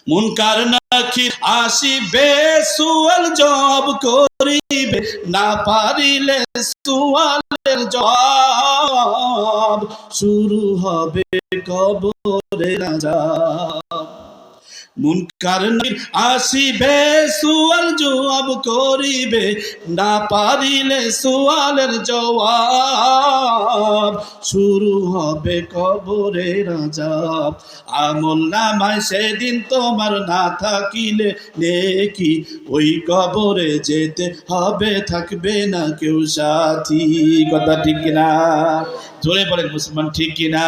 মুনকার নাকির আসিবে, সুয়াল জবাব করিবে, না পারিলে সুয়ালের জবাব, শুরু হবে কবরের আযাব। মুনকার নাকির আসিবে, সুয়াল জবাব করিবে, না পারিলে সুয়ালের জবাব, শুরু হবে কবরের আযাব। আমল নামায় সেদিন তোমার না থাকিলে নেকি, ওই কবরে যেতে হবে, থাকবে না কেউ সাথী। কথা ঠিক কিনা? জোরে বলেন মুসলমান, ঠিক কিনা?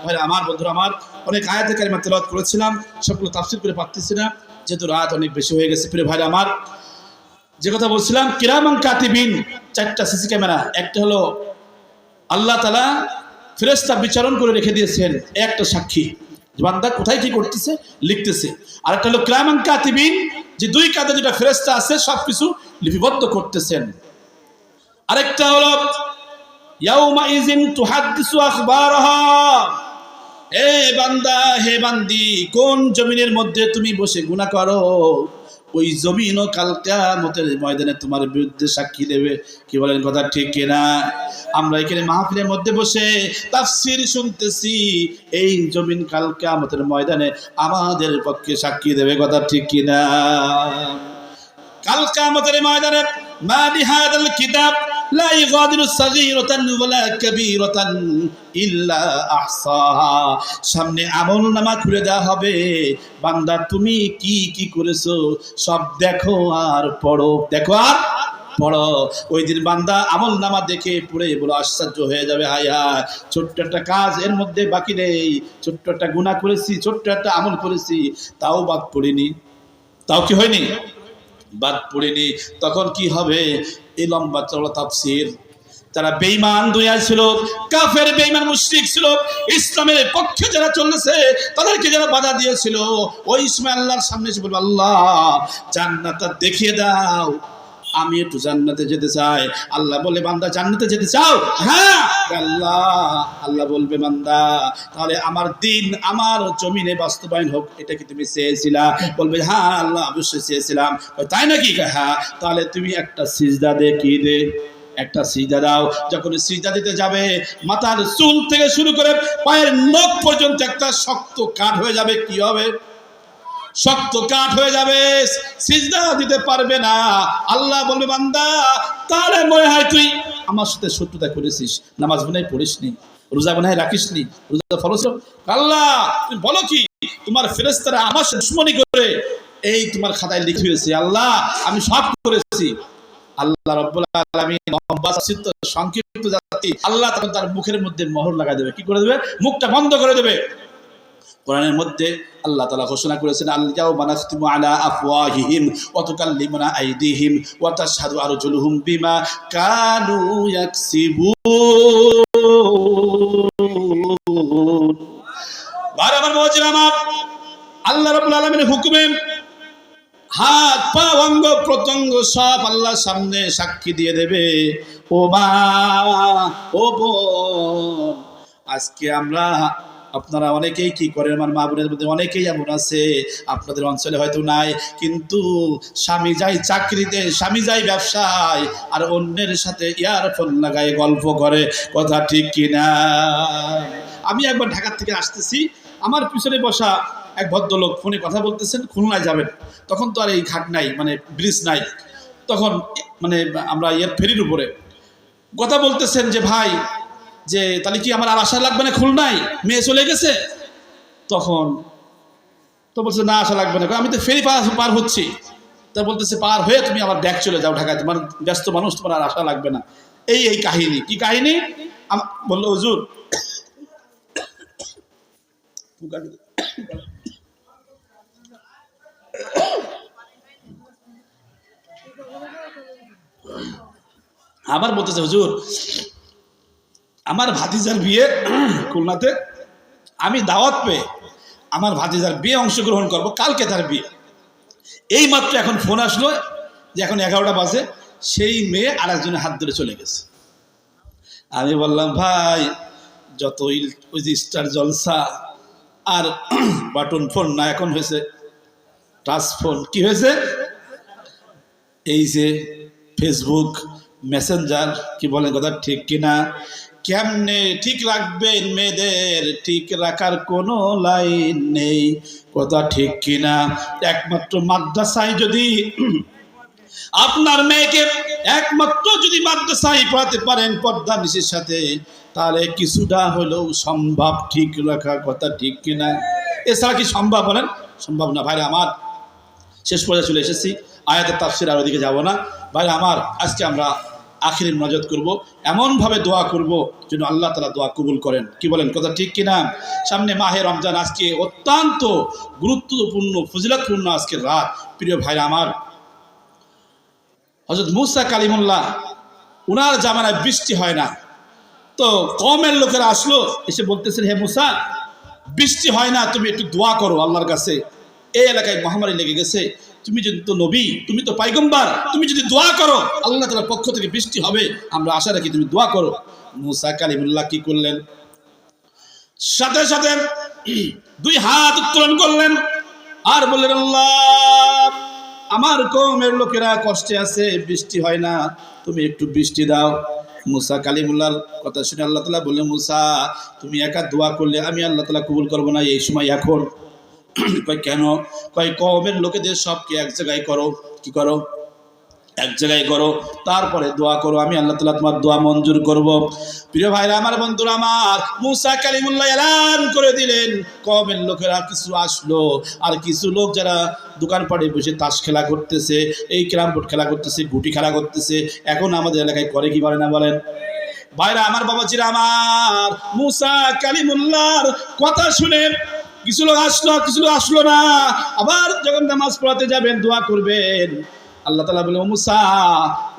ভাই আমার, বন্ধুরা আমার, অনেক আয়াতে কারিমা তেলাওয়াত করেছিলাম, সবগুলো তাফসীর করে পারতেছি না যেহেতু রাত অনেক বেশি হয়ে গেছে। প্রিয় ভাই আমার, যে কথা বলছিলাম, কিরামান কাতিবিন, 4টা সিসি ক্যামেরা। একটা হলো আল্লাহ তাআলা ফেরেশতা বিচারণ করে রেখে দিয়েছেন, একটা সাক্ষী, বান্দা কোথায় কি করতেছে লিখতেছে। আর একটা হলো কিরামান কাতিবিন, যে 2 কাঁধে যেটা ফেরেশতা আছে সবকিছু লিপিবদ্ধ করতেছেন। আরেকটা হলো ইয়াউমা ইযিন তুহাদ্দিসু আখবারাহা, হে বান্দা, হে বান্দি, কোন জমিনের মধ্যে তুমি বসে গুনাহ করো, ওই জমিনও কাল কিয়ামতের ময়দানে তোমার বিরুদ্ধে সাক্ষী দেবে। কি বলেন? কথা ঠিক কিনা? আমরা এখানে মাহফিলের মধ্যে বসে তাফসীর শুনতেছি, এই জমিন কাল কিয়ামতের ময়দানে আমাদের পক্ষে সাক্ষী দেবে। কথা ঠিক কিনা? কাল কিয়ামতের ময়দানে মা বিহাদাল কিতাব লা ইগাদিরু সাগীরাতান ওয়ালা কাবীরাতান ইল্লা আহসাহা, সামনে আমলনামা খুলে দেওয়া হবে, বান্দা তুমি কি কি করেছো সব দেখো আর পড়ো, দেখো আর পড়ো। ওই দিন বান্দা আমল নামা দেখে পড়ে বলো আশ্চর্য হয়ে যাবে, হায় হায় ছোট্ট একটা কাজ এর মধ্যে বাকি নেই, ছোট্ট একটা গুনাহ করেছি, ছোট্ট একটা আমল করেছি, তাও বাদ পড়িনি, তাও কি হয়নি, বাদ পড়িনি। তখন কি হবে? এই লম্বা চওড়া তাফসীর। যারা বেঈমান দুনিয়া ছিল, কাফের বেঈমান মুশরিক ছিল, ইসলামের পক্ষে যারা চলেছে তাদেরকে যারা বাধা দিয়েছিল, ওই সময় আল্লাহর সামনে এসে বলবে, আল্লাহ জান্নাতটা দেখিয়ে দাও, আমি একটু জান্নাতে যেতে চাই। আল্লাহ বলে, বান্দা জান্নাতে যেতে চাও? হ্যাঁ। আল্লাহ বলবে, বান্দা তাহলে আমার দিন আমার জমিনে বাস্তবায়ন হোক, এটা কি তুমি চেয়েছিলা? বলবে, হ্যাঁ আল্লাহ অবশ্যই চেয়েছিলাম। তাই নাকি? হ্যাঁ। তাহলে তুমি একটা সিজদা দে, কি দে? একটা সিজদা দাও। যখন সিজদা দিতে যাবে, মাথার চুল থেকে শুরু করে পায়ের নখ পর্যন্ত একটা শক্ত কাঠ হয়ে যাবে। কি হবে? শক্ত কাঠ হয়ে যাবে, সিজদা দিতে পারবে না। আল্লাহ বলবে, বান্দা তাহলে মনে হয় তুই আমার সাথে শত্রুতা করেছিস, নামাজ মনে হয় পড়িসনি, রোজা মনে হয় রাখিসনি, রোজা ফরজ। আল্লাহ তুমি বলো কি, তোমার ফেরেশতারা আমার সাথে দুশমনি করে এই তোমার খাতায় লিখে হয়েছে। আল্লাহ আমি সব করেছি। আল্লাহ রাব্বুল আলামিন সংক্ষিপ্ত জাতি, আল্লাহ তখন তার মুখের মধ্যে মোহর লাগাই দেবে। কি করে দেবে? মুখটা বন্ধ করে দেবে। কোরআনের মধ্যে আল্লাহ তাআলা ঘোষণা করেছেন, আল-ইয়াওমা নাখতিমু আলা আফওয়াহিহিম ওয়া তুকাল্লিমুনা আইদিহিম ওয়া তাশহাদু আরজুলুহুম বিমা কানু ইয়াকসিবুন। আমার মুআজ্জিন আমার, আল্লাহ রাব্বুল আলামিনের হুকুমে হাত পা অঙ্গ প্রত্যঙ্গ সব আল্লাহর সামনে সাক্ষী দিয়ে দেবে। ও মা, ও বোন, আজকে আমরা আপনারা অনেকেই কি করেন, আমার মা বোনের মধ্যে অনেকেই এমন আছে, আপনাদের অঞ্চলে হয়তো নাই, কিন্তু স্বামী যায় চাকরিতে, স্বামী যায় ব্যবসায়, আর অন্যের সাথে ইয়ারফোন লাগায় গল্প করে। কথা ঠিক কিনা? আমি একবার ঢাকা থেকে আসতেছি, আমার পিছনে বসা এক ভদ্রলোক ফোনে কথা বলতেছেন, খুলনায় যাবেন। তখন তো আর এই ঘাট নাই, মানে ব্রিজ নাই, তখন মানে আমরা ফেরির উপরে কথা বলতেছেন যে ভাই, যে তাহলে কি আমার আর আশা লাগবে না খুলনায়, মেয়ে চলে গেছে? তখন তো বলছে না আশা লাগবে না, আমি তো ফেরি পার হচ্ছি। তা বলতেছে পার হয়ে তুমি আবার ব্যাক চলে যাও ঢাকায়, তোমার ব্যস্ত মানুষ, তোমার আর আশা লাগবে না। এই কাহিনী। কি কাহিনী? বললো হুজুর আবার বলতেছে, হুজুর আমার ভাতিজার বিয়ে খুলনাতে, আমি দাওয়াত পেয়ে আমার ভাতিজার বিয়ে অংশগ্রহণ করব, কালকে তার বিয়ে। এই মাত্র এখন ফোন আসলো যে এখন 11টা বাজে, সেই মেয়ে আর একজনের হাত ধরে চলে গেছে। আমি বললাম, ভাই যত ওই যে স্টার জলসা আর বাটন ফোন না, এখন হয়েছে টাচ ফোন। কি হয়েছে? এই যে ফেসবুক, মেসেঞ্জার, কি বলেন কথা ঠিক কিনা? কেমনে ঠিক রাখবেন মেয়েদের? ঠিক রাখার কোনো লাইন নেই। কথা ঠিক কিনা? একমাত্র মাদ্রাসায় যদি আপনার মেয়েকে একমাত্র যদি মাদ্রাসায় পড়াতে পারেন পর্দা নিশের সাথে, তাহলে কিছুটা হলেও সম্ভব ঠিক রাখা। কথা ঠিক কিনা? এছাড়া কি সম্ভব? বলেন সম্ভব না। ভাইরা আমার, শেষ পর্যায়ে চলে এসেছি, আয়াতের তাফসীর আর ওদিকে যাব না। ভাই আমার, আজকে আমরা আখিরি মুনাজাত করব, এমনভাবে দোয়া করব যেন আল্লাহ তাআলা দোয়া কবুল করেন। কি বলেন কথা ঠিক কিনা? সামনে মাহে রমজান, আজকে অত্যন্ত গুরুত্বপূর্ণ ফজিলতপূর্ণ আজকের রাত। প্রিয় ভাইরা আমার, হযরত মুসা কালিমুল্লাহ, উনার জামানায় বৃষ্টি হয় না, তো কওমের লোকেরা আসলো, এসে বলতেছেন, হে মুসা বৃষ্টি হয় না, তুমি একটু দোয়া করো আল্লাহর কাছে, এই এলাকায় মহামারী লেগে গেছে, তুমি যদি তো নবী, তুমি তো পয়গম্বর, তুমি যদি দোয়া করো আল্লাহ তাআলার পক্ষ থেকে বৃষ্টি হবে, আমরা আশা রাখি, তুমি দোয়া করো। মুসা কালিমুল্লাহ কি করলেন? সাথে সাথে দুই হাত উত্তোলন করলেন আর বললেন, আল্লাহ আমার কওমের লোকেরা কষ্টে আছে, বৃষ্টি হয় না, তুমি একটু বৃষ্টি দাও। মুসা কালিমুল্লাহর কথা শুনে আল্লাহ তাআলা বললেন, মুসা তুমি একা দোয়া করলে আমি আল্লাহ তাআলা কবুল করব না এই সময় এখন। কয় কেন? কয় কওমের লোকেদের সবকে এক জায়গায় করো। কি করো? এক জায়গায় করো, তারপরে দোয়া করো, আমি আল্লাহ তাআলা তোমার দোয়া মঞ্জুর করব। প্রিয় ভাইরা আমার, বন্ধুরা আমার, মুসা কালিমুল্লাহ এলান করে দিলেন। কওমের লোকেরা কিছু আসলো, আর কিছু লোক যারা দোকানপাটে বসে তাস খেলা করতেছে, এই ক্যারাম বোর্ড খেলা করতেছে, গুটি খেলা করতেছে, এখন আমাদের এলাকায় করে কি করে না বলেন? ভাইরা আমার, বাবাজিরা আমার, মুসা কালিমুল্লাহর কথা শুনে কিছু লোক আসলো, কিছু লোক আসলো না। আবার যখন নামাজ পড়াতে যাবেন, দোয়া করবেন, আল্লাহ তাআলা বলে, মুসা,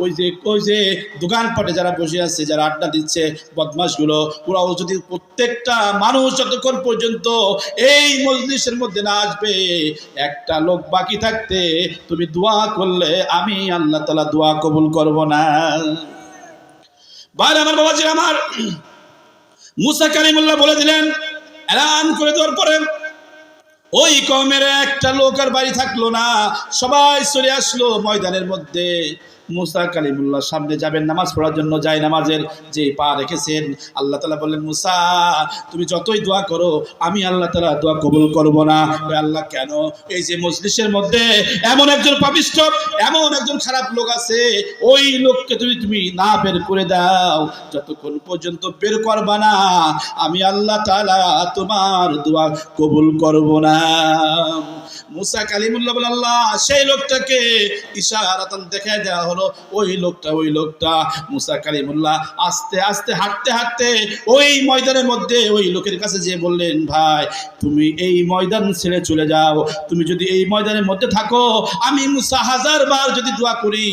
ওই যে দোকানপাটে যারা বসে আছে, যারা আড্ডা দিচ্ছে, বদমাশগুলো, ওরাও যদি প্রত্যেকটা মানুষ যতক্ষণ পর্যন্ত এই মজলিসের মধ্যে না আসবে, একটা লোক বাকি থাকতে তুমি দোয়া করলে আমি আল্লাহ তাআলা দোয়া কবুল করব না। ভাই আমার, বাবাজিরা আমার, মুসা কালিমুল্লাহ বলে দিলেন, এলান করে দেওয়ার পরে ওই কওমের একটা লোক আর বাড়ি থাকলো না, সবাই চলে আসলো ময়দানের মধ্যে। মুসা কালিমুল্লাহ সামনে যাবেন নামাজ পড়ার জন্য, যায় নামাজের যে পা রেখেছেন, আল্লাহ তাআলা বললেন, মুসা, তুমি যতই দোয়া করো আমি আল্লাহ তাআলা দোয়া কবুল করব না। আল্লাহ, কেন? এই যে মজলিসের মধ্যে এমন একজন পাপিষ্ঠ, এমন একজন খারাপ লোক আছে, ওই লোককে তুমি না বের করে দাও, যতক্ষণ পর্যন্ত বের করবা না আমি আল্লাহ তাআলা তোমার দোয়া কবুল করব না। মুসা কালিমুল্লাহ বলে, আল্লাহ, সেই লোকটাকে ইশারাতান দেখায় দেওয়া হলো, ওই লোকটা। মুসা কালিমুল্লাহ আস্তে আস্তে হাঁটতে হাঁটতে ওই ময়দানের মধ্যে ওই লোকের কাছে যেয়ে বললেন, ভাই, তুমি এই ময়দান ছেড়ে চলে যাও, তুমি যদি এই ময়দানের মধ্যে থাকো, আমি মুসা 1000 বার যদি দোয়া করি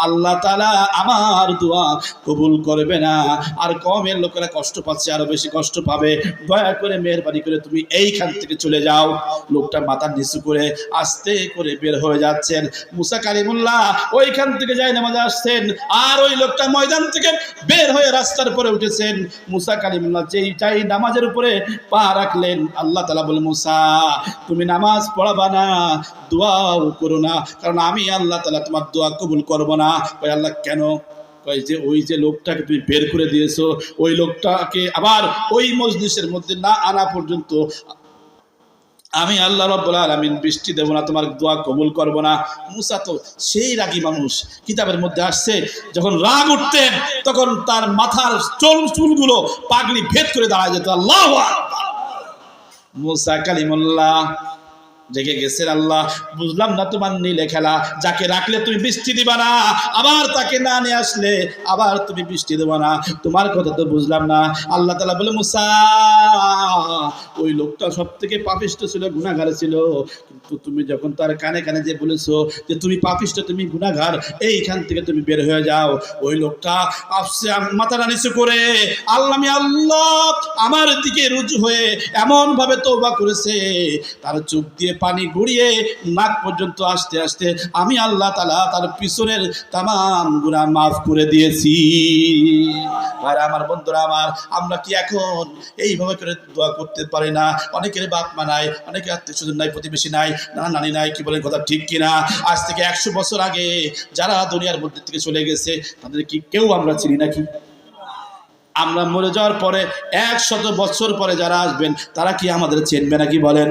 আল্লাহ তাআলা আমার দোয়া কবুল করবে না। আর কওমের লোকেরা কষ্ট পাচ্ছে, আরো বেশি কষ্ট পাবে, দয়া করে মেহেরবানি করে তুমি এইখান থেকে চলে যাও। লোকটা মাথা নিচু করে আস্তে করে বের হয়ে যাচ্ছেন। মুসা কালিমুল্লাহ ওইখান থেকে যায় নামাজে আসছেন, আর ওই লোকটা ময়দান থেকে বের হয়ে রাস্তার উপরে উঠেছেন। মুসা কালিমুল্লাহ যেই নামাজের উপরে পা রাখলেন, আল্লাহ তাআলা বলে, মুসা, তুমি নামাজ পড়াবা না, দোয়াও করো না, কারণ আমি আল্লাহ তাআলা তোমার দোয়া কবুল করব না। ওই আল্লাহ, কেন? ওই যে লোকটাকে তুমি বের করে দিয়েছো, ওই লোকটাকে আবার ওই মজলিসের মধ্যে না আনা পর্যন্ত আমি আল্লাহ রাব্বুল আলামিন বৃষ্টি দেব না, তোমার দোয়া কবুল করব না। মুসা তো সেই রাগী মানুষ, কিতাবের মধ্যে আসছে যখন রাগ উঠতেন তখন তার মাথার চুলগুলো পাগড়ি ভেদ করে দাঁড়ায় যেত। আল্লাহু আকবার। মুসা কালিমুল্লাহ রেগে গেছেন, আল্লাহ, বুঝলাম না তোমার নীলে খেলা, যাকে রাখলে তুমি বৃষ্টি দিবা না, আবার তাকে না নিয়ে আসলে আবার তুমি বৃষ্টি দেবা না, তোমার কথা তো বুঝলাম না। আল্লাহ তাআলা বলে, মুসা, ওই লোকটা সব থেকে পাপিষ্ঠ ছিল, গুনাহগার ছিল, কিন্তু তুমি যখন তার কানে কানে যে বলেছো যে তুমি পাপিষ্ঠ, তুমি গুনাহগার, এইখান থেকে তুমি বের হয়ে যাও, ওই লোকটা মাথাটা নিচু করে আল্লাহ আমার দিকে রুজু হয়ে এমন ভাবে তওবা করেছে, তার চোখ দিয়ে পানি গড়িয়ে নাক পর্যন্ত আসতে আসতে আমি আল্লাহ তাআলা তার পিছনের তামাম গুনাহ মাফ করে দিয়েছি। ভাইরা আমার, বন্ধুরা আমার, আমরা কি এখন এইভাবে করে দোয়া করতে পারি না? অনেকের বাপ মা নাই, অনেকের আত্মীয় স্বজন নাই, প্রতিবেশী নাই, নানা নানি নাই, কি বলেন কথা ঠিক কিনা? আজ থেকে 100 বছর আগে যারা দুনিয়ার মধ্যে থেকে চলে গেছে তাদের কি কেউ আমরা চিনি নাকি? আমরা মরে যাওয়ার পরে 100 বছর পরে যারা আসবেন তারা কি আমাদের চিনবে নাকি বলেন?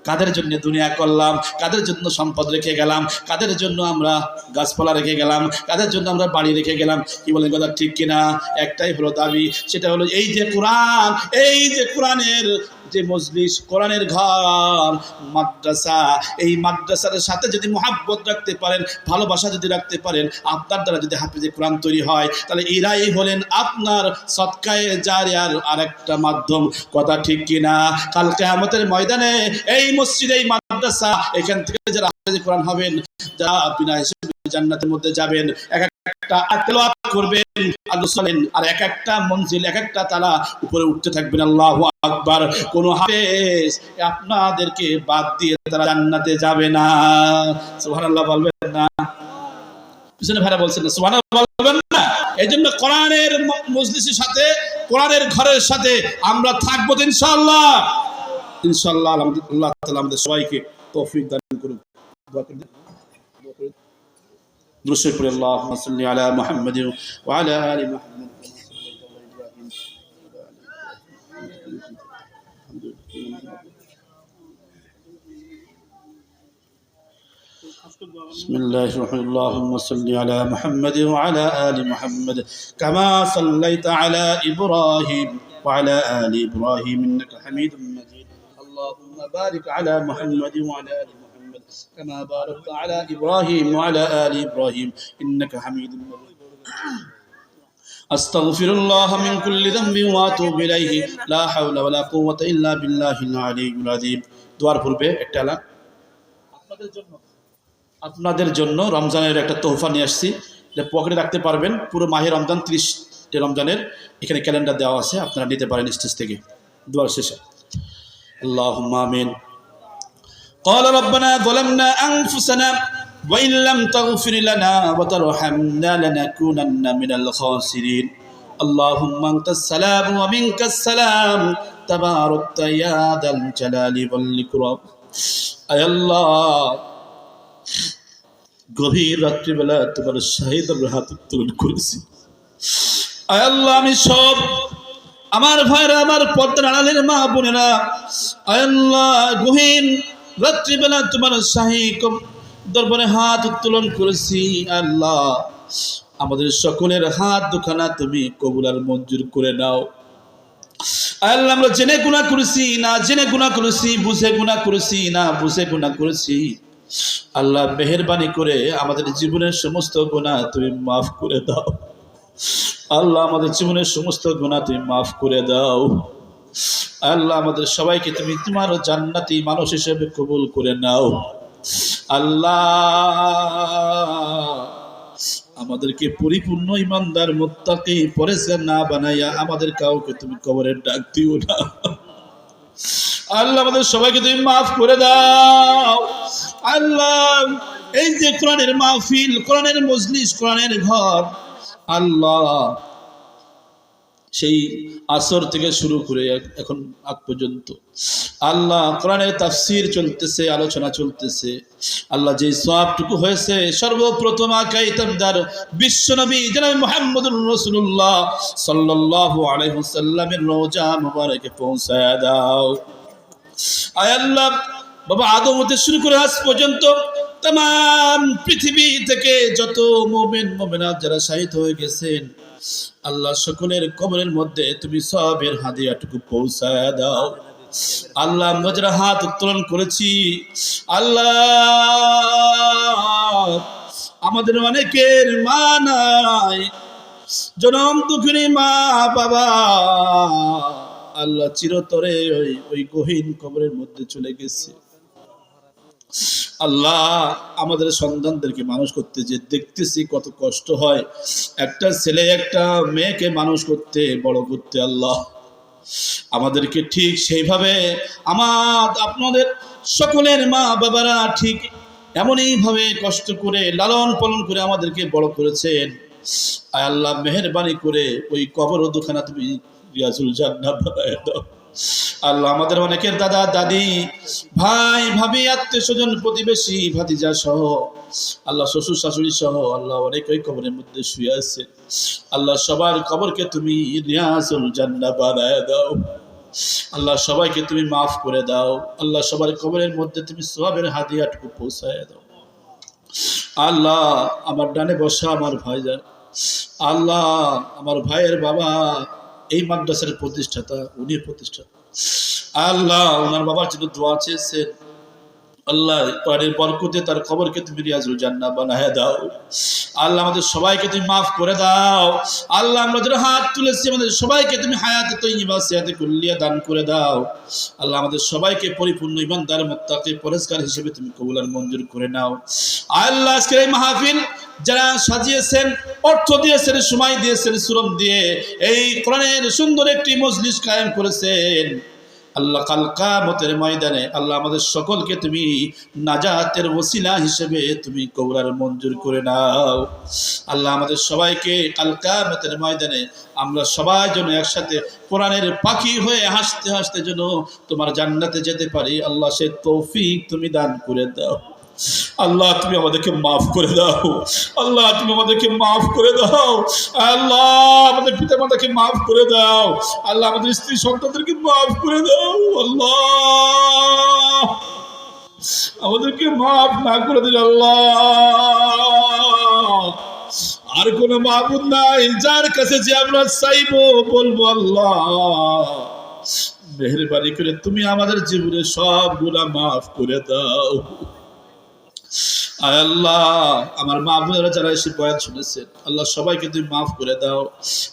কাদের জন্য দুনিয়া করলাম, কাদের জন্য সম্পদ রেখে গেলাম, কাদের জন্য আমরা গাছপালা রেখে গেলাম, কাদের জন্য আমরা বাড়ি রেখে গেলাম, কি বলেন কথা ঠিক কিনা? একটাই হলো দাবি, সেটা হলো এই যে কোরআন, এই যে কোরআনের যে মজলিস, কোরআনের ঘর, মাদ্রাসা, এই মাদ্রাসার সাথে যদি মুহাব্বত রাখতে পারেন, ভালোবাসা যদি রাখতে পারেন, আপনার দ্বারা যদি হাফেজে কোরআন তৈরি হয়, তাহলে এরাই হলেন আপনার সদকায়ে জারিয়ার আরেকটা মাধ্যম। কথা ঠিক কিনা? কাল কিয়ামতের ময়দানে এই মসজিদ, এই মাদ্রাসা, এখান থেকে যারা হাফেজে কোরআন হবেন, যারা বিনা হিসেবে জান্নাতের মধ্যে যাবেন, এক একটা তেলাওয়াত করবেন আর এক একটা মঞ্জিল, এক একটা তালা উপরে উঠতে থাকবেন। আল্লাহু আকবার। কোন হাফেজ আপনাদেরকে বাদ দিয়ে তারা জান্নাতে যাবে না। সুবহানাল্লাহ বলবেন না? পিছনে ভাইরা বলছেন না সুবহানাল্লাহ বলবেন না? এই জন্য কোরআনের মজলিসের সাথে, কোরআনের ঘরের সাথে আমরা থাকবো ইনশাআল্লাহ। ইনশাআল্লাহ আল্লাহ তাআলা আমাদের সবাইকে তৌফিক দান করুন। দোয়া করুন। درشد پر اللهم صل على محمد وعلى آل محمد كما صليت على إبراهيم بسم الله الرحمن الرحيم اللهم صل على محمد وعلى آل محمد كما صليت على إبراهيم وعلى آل إبراهيم إنك حميد مجيد اللهم بارك على محمد وعلى آل محمد كما باركت على إبراهيم وعلى آل إبراهيم إنك حميد مجيد أستغفر الله من كل ذنب وأتوب إليه لا حول ولا قوة إلا بالله العلي العظيم দুয়ার পূর্বে একটা আপনাদের জন্য রমজানের একটা তোহফা নিয়ে আসছি, এটা পকেটে রাখতে পারবেন। পুরো মাহে রমজান 30 রমজানের এখানে ক্যালেন্ডার দেওয়া আছে, আপনারা নিতে পারেন স্টেজ থেকে দুয়ার শেষে। আল্লাহুম্মা আমিন। قال ربنا ظلمنا أنفسنا وإن لم تغفر لنا وترحمنا لنكونن من الخاسرين اللهم أنت السلام ومنك السلام تباركت يا ذا الجلال والإكرام أي الله গভীর রাত্রিবেলা তোমার শাহিদ আমরা হাত উত্তোলন করেছি। আয় আল্লাহ, আমি সব আমার ভাইরা, আমার পর্দার আড়ালের মা বোনেরা, আয় আল্লাহ গহীন রাত্রিবেলা তোমার শাহী দরবারে হাত উত্তোলন করেছি। আল্লাহ, আমাদের সকলের হাত দুখানা তুমি কবুল আর মঞ্জুর করে নাও। আল্লাহ, আমরা জেনে গুনাহ করেছি না জেনে গুনাহ করেছি, বুঝে গুনাহ করেছি না বুঝে গুনাহ করেছি, আল্লাহ মেহেরবানি করে আমাদের জীবনের সমস্ত গুনাহ তুমি মাফ করে দাও। আল্লাহ, আমাদের জীবনের সমস্ত গুনাহ তুমি মাফ করে দাও। আল্লাহ, আমাদের সবাইকে তুমি তোমার জান্নাতি মানুষ হিসেবে কবুল করে নাও। আল্লাহ, আমাদেরকে পরিপূর্ণ ইমানদার মুত্তাকি পরেজগার না বানাইয়া আমাদের কাউকে তুমি কবরের ডাক দিও না। আল্লাহ, আমাদের সবাইকে তুমি মাফ করে দাও। আল্লাহ, এই যে কোরআনের মাহফিল, কোরআনের মজলিস, কোরআনের ঘর, আল্লাহ সেই আসর থেকে শুরু করে এখন আগ পর্যন্ত আল্লাহ কোরআনের তাফসীর চলতেছে, আলোচনা চলতেছে। আল্লাহ, যে সওয়াবটুকু হয়েছে সর্বপ্রথম আকাই তাবদার বিশ্বনবী জনাব মুহাম্মদুর রাসূলুল্লাহ সাল্লাল্লাহু আলাইহি ওয়াসাল্লামের রওজা মুবারকে পৌঁছায়া দাও। আয় আল্লাহ, বাবা আদম হতে শুরু করে আজ পর্যন্ত तमाम পৃথিবী থেকে যত মুমিন মুমিনাত যারা শহীদ হয়ে গেছেন, আল্লাহ সকলের কবরের মধ্যে তুমি সওয়াবের হাদিয়াটুকু পৌঁছায়া দাও। আল্লাহ, আমরা যারা হাত উত্তোলন করেছি, আল্লাহ আমাদের অনেকের মা নাই, জনম দুঃখিনী মা বাবা, আল্লাহ চিরতরে ওই গহীন কবরের মধ্যে চলে গেছে। আল্লাহ, আমাদের সন্তানদেরকে মানুষ করতে যে দেখতেছি কত কষ্ট হয়, একটা ছেলে একটা মেয়েকে মানুষ করতে বড় করতে, আল্লাহ আমাদেরকে ঠিক সেইভাবে আপনাদের সকলের মা বাবারা ঠিক এমনইভাবে কষ্ট করে লালন পালন করে আমাদেরকে বড় করেছেন। আয় আল্লাহ, মেহেরবানি করে ওই কবর দুখানা তুমি রিয়াজুল জান্নাত বানায় দাও। আল্লাহ, আমাদের অনেকের দাদা দাদি, ভাই ভাবি, আত্মীয় স্বজন, প্রতিবেশী, ভাতিজা সহ, আল্লাহ শ্বশুর শাশুড়ি সহ, আল্লাহ অনেকেই কবরের মধ্যে শুয়ে আছে। আল্লাহ, সবার কবরকে তুমি রিয়াজুল জান্নাত বানায় দাও। আল্লাহ, সবাইকে তুমি মাফ করে দাও। আল্লাহ, সবার কবরের মধ্যে তুমি সওয়াবের হাদিয়াটুকু পৌঁছায় দাও। আল্লাহ, আমার ডানে বসা আমার ভাইজান, আল্লাহ আমার ভাইয়ের বাবা এই মাদ্রাসার প্রতিষ্ঠাতা, উনি প্রতিষ্ঠাতা, আল্লাহ ওনার বাবার জন্য দোয়া চেয়েছেন। আল্লাহ, কোরআনের বরকতে তার কবরকে তুমি রিয়াজুল জান্নাত বানায় দাও। আল্লাহ, আমাদের সবাইকে তুমি মাফ করে দাও। আল্লাহ, আমরা যারা হাত তুলেছি আমাদের সবাইকে তুমি হায়াতে তৈয়্যিবা সিহাতে কুল্লিয়া দান করে দাও। আল্লাহ, আমাদের সবাইকে পরিপূর্ণ ঈমানদার মুত্তাকি পরেজগার হিসেবে তুমি কবুল আর মঞ্জুর করে নাও। আল্লাহ, আজকের এই মাহফিল যারা সাজিয়েছেন, অর্থ দিয়েছেন, সময় দিয়েছেন, শ্রম দিয়ে এই কোরআনের সুন্দর একটি মজলিস কায়েম করেছেন, আল্লাহ কাল কিয়ামতের ময়দানে আল্লাহ আমাদের সকলকে তুমি নাজাতের ওসিলা হিসেবে তুমি কবুল আর মঞ্জুর করে নাও। আল্লাহ, আমাদের সবাইকে কাল কিয়ামতের ময়দানে আমরা সবাই যেন একসাথে কোরআনের পাখি হয়ে হাসতে হাসতে যেন তোমার জান্নাতে যেতে পারি, আল্লাহ সে তৌফিক তুমি দান করে দাও। আল্লাহ, তুমি আমাদেরকে মাফ করে দাও। আল্লাহ, তুমি আমাদেরকে মাফ করে দাও। আল্লাহ, আমাদের পিতা মাতাকে মাফ করে দাও। আল্লাহ, আমাদের স্ত্রী সন্তানদেরকে মাফ করে দাও। আল্লাহ, আমাদেরকে মাফ না করে দিন আল্লাহ। আর কোন মাবুদ নাই যার কাছে যে আমরা চাইবো, বলবো আল্লাহ মেহেরবানি করে তুমি আমাদের জীবনে সব গুনাহ মাফ করে দাও। আয় আল্লাহ, আমার মা বোনেরা যারা এসে বয়ান শুনেছেন আল্লাহ সবাইকে তুমি মাফ করে দাও।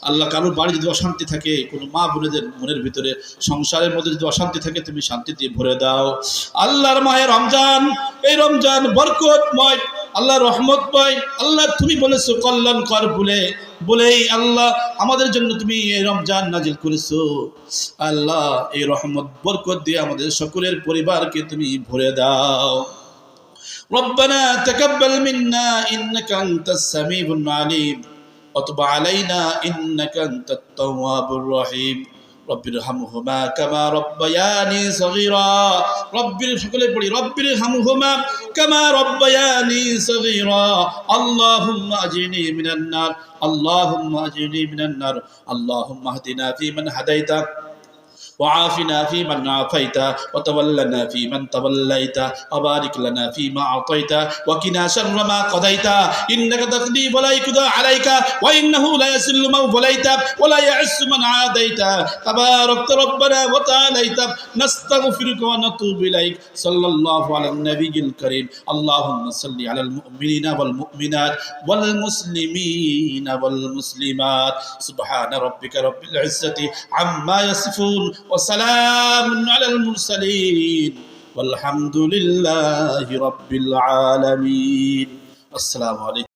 আল্লাহ কারোর বাড়ি যদি অশান্তি থাকে, কোনো মা বোনেদের মনের ভিতরে সংসারের মধ্যে যদি অশান্তি থাকে তুমি শান্তি দিয়ে ভরে দাও। আল্লাহর মাহে রমজান, এই রমজান বরকতময়, আল্লাহ রহমতময়। আল্লাহ তুমি বলেছো কল্যাণকর বলেই আল্লাহ আমাদের জন্য তুমি এই রমজান নাজিল করেছো। আল্লাহ এই রহমত বরকত দিয়ে আমাদের সকলের পরিবারকে তুমি ভরে দাও। ربنا تقبل منا إنك أنت السميع العليم وتب علينا إنك أنت التواب الرحيم رب ارحمهما كما ربياني صغيرا رب ارحمهما كما ربياني صغيرا اللهم أجرني من النار اللهم أجرني من النار اللهم اهدنا فيمن هديت وعافنا فيمن عافيت وتولنا فيمن توليت وبارك لنا فيما أعطيت وقنا شر ما قضيت إنك تقضي ولا يقضى عليك وإنه لا يذل من واليت ولا يعز من عاديت تباركت ربنا وتعاليت نستغفرك ونتوب إليك صلى الله على النبي الكريم اللهم صل على المؤمنين والمؤمنات والمسلمين والمسلمات سبحان ربك رب العزة عما يصفون وسلام على المرسلين والحمد لله رب العالمين السلام عليكم